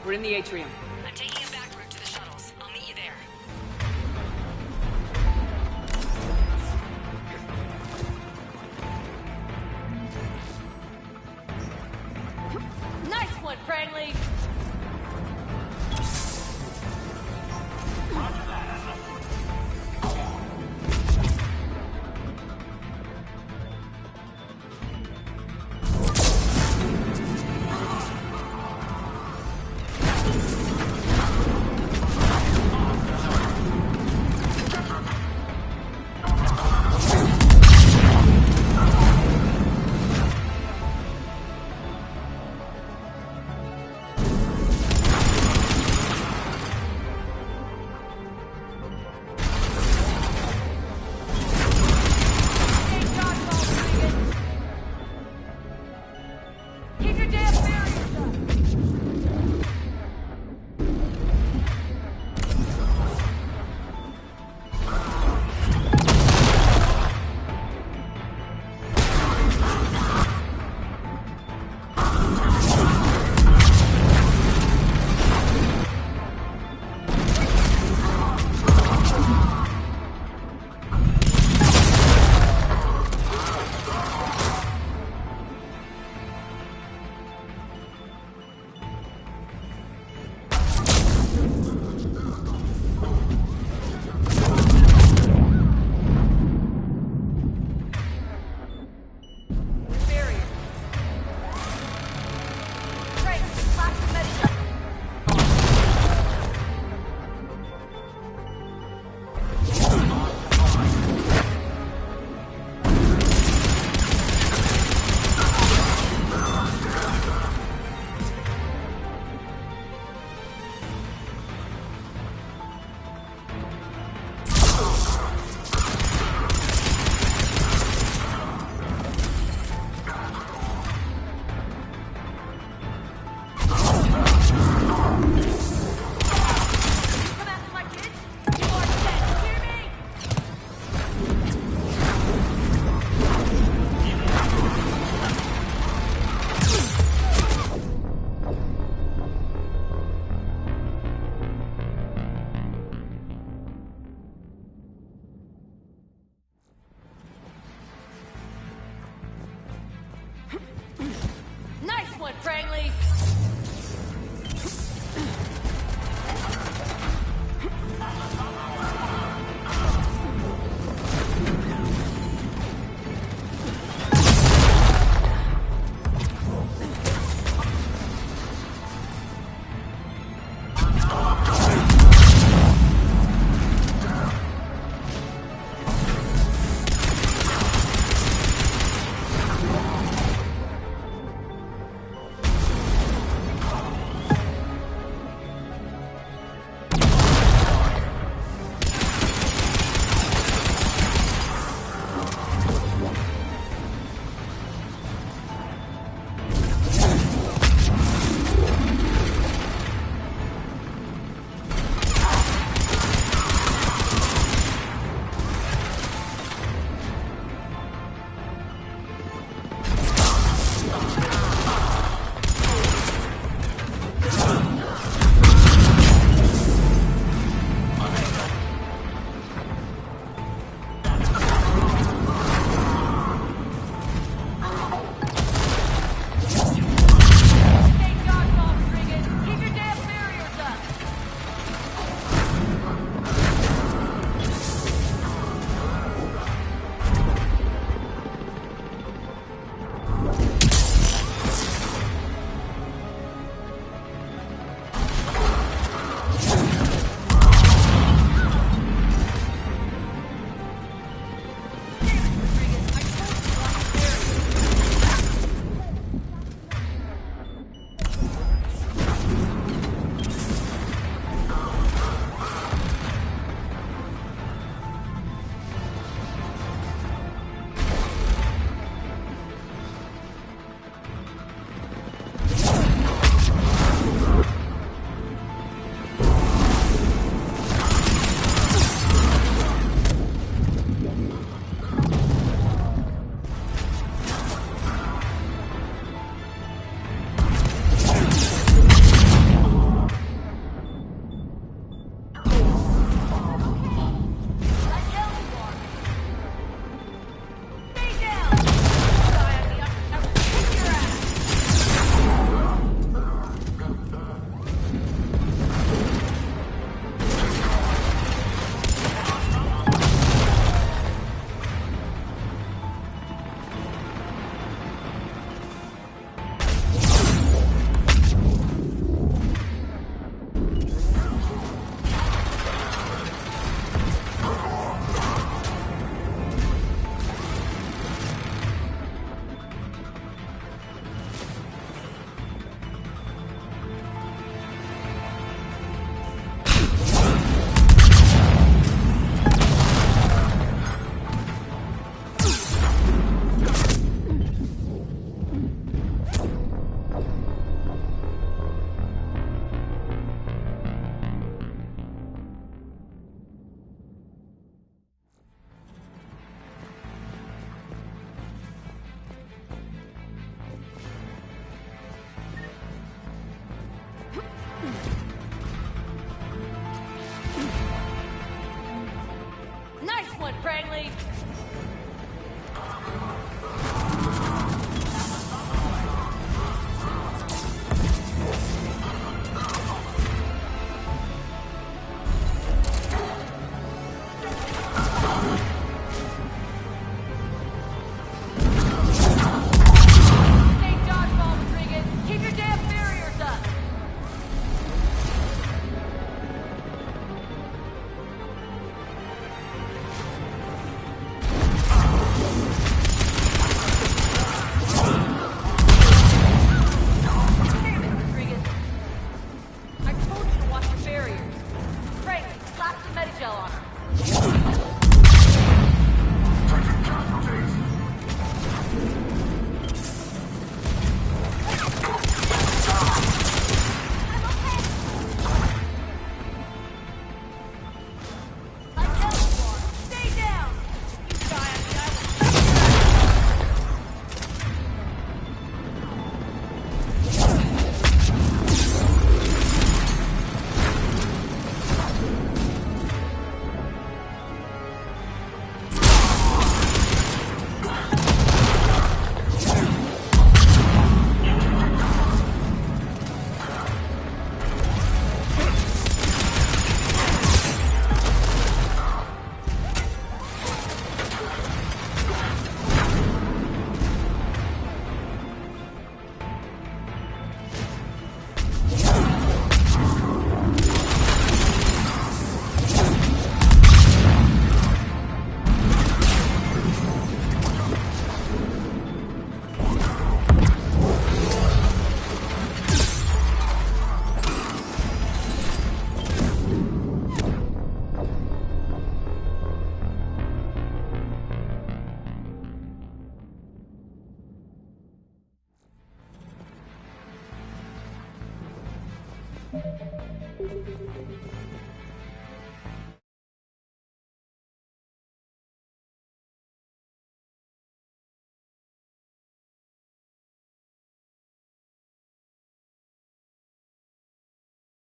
We're in the atrium. I'm taking a back route to the shuttles. I'll meet you there. Nice one, friendly! friendly.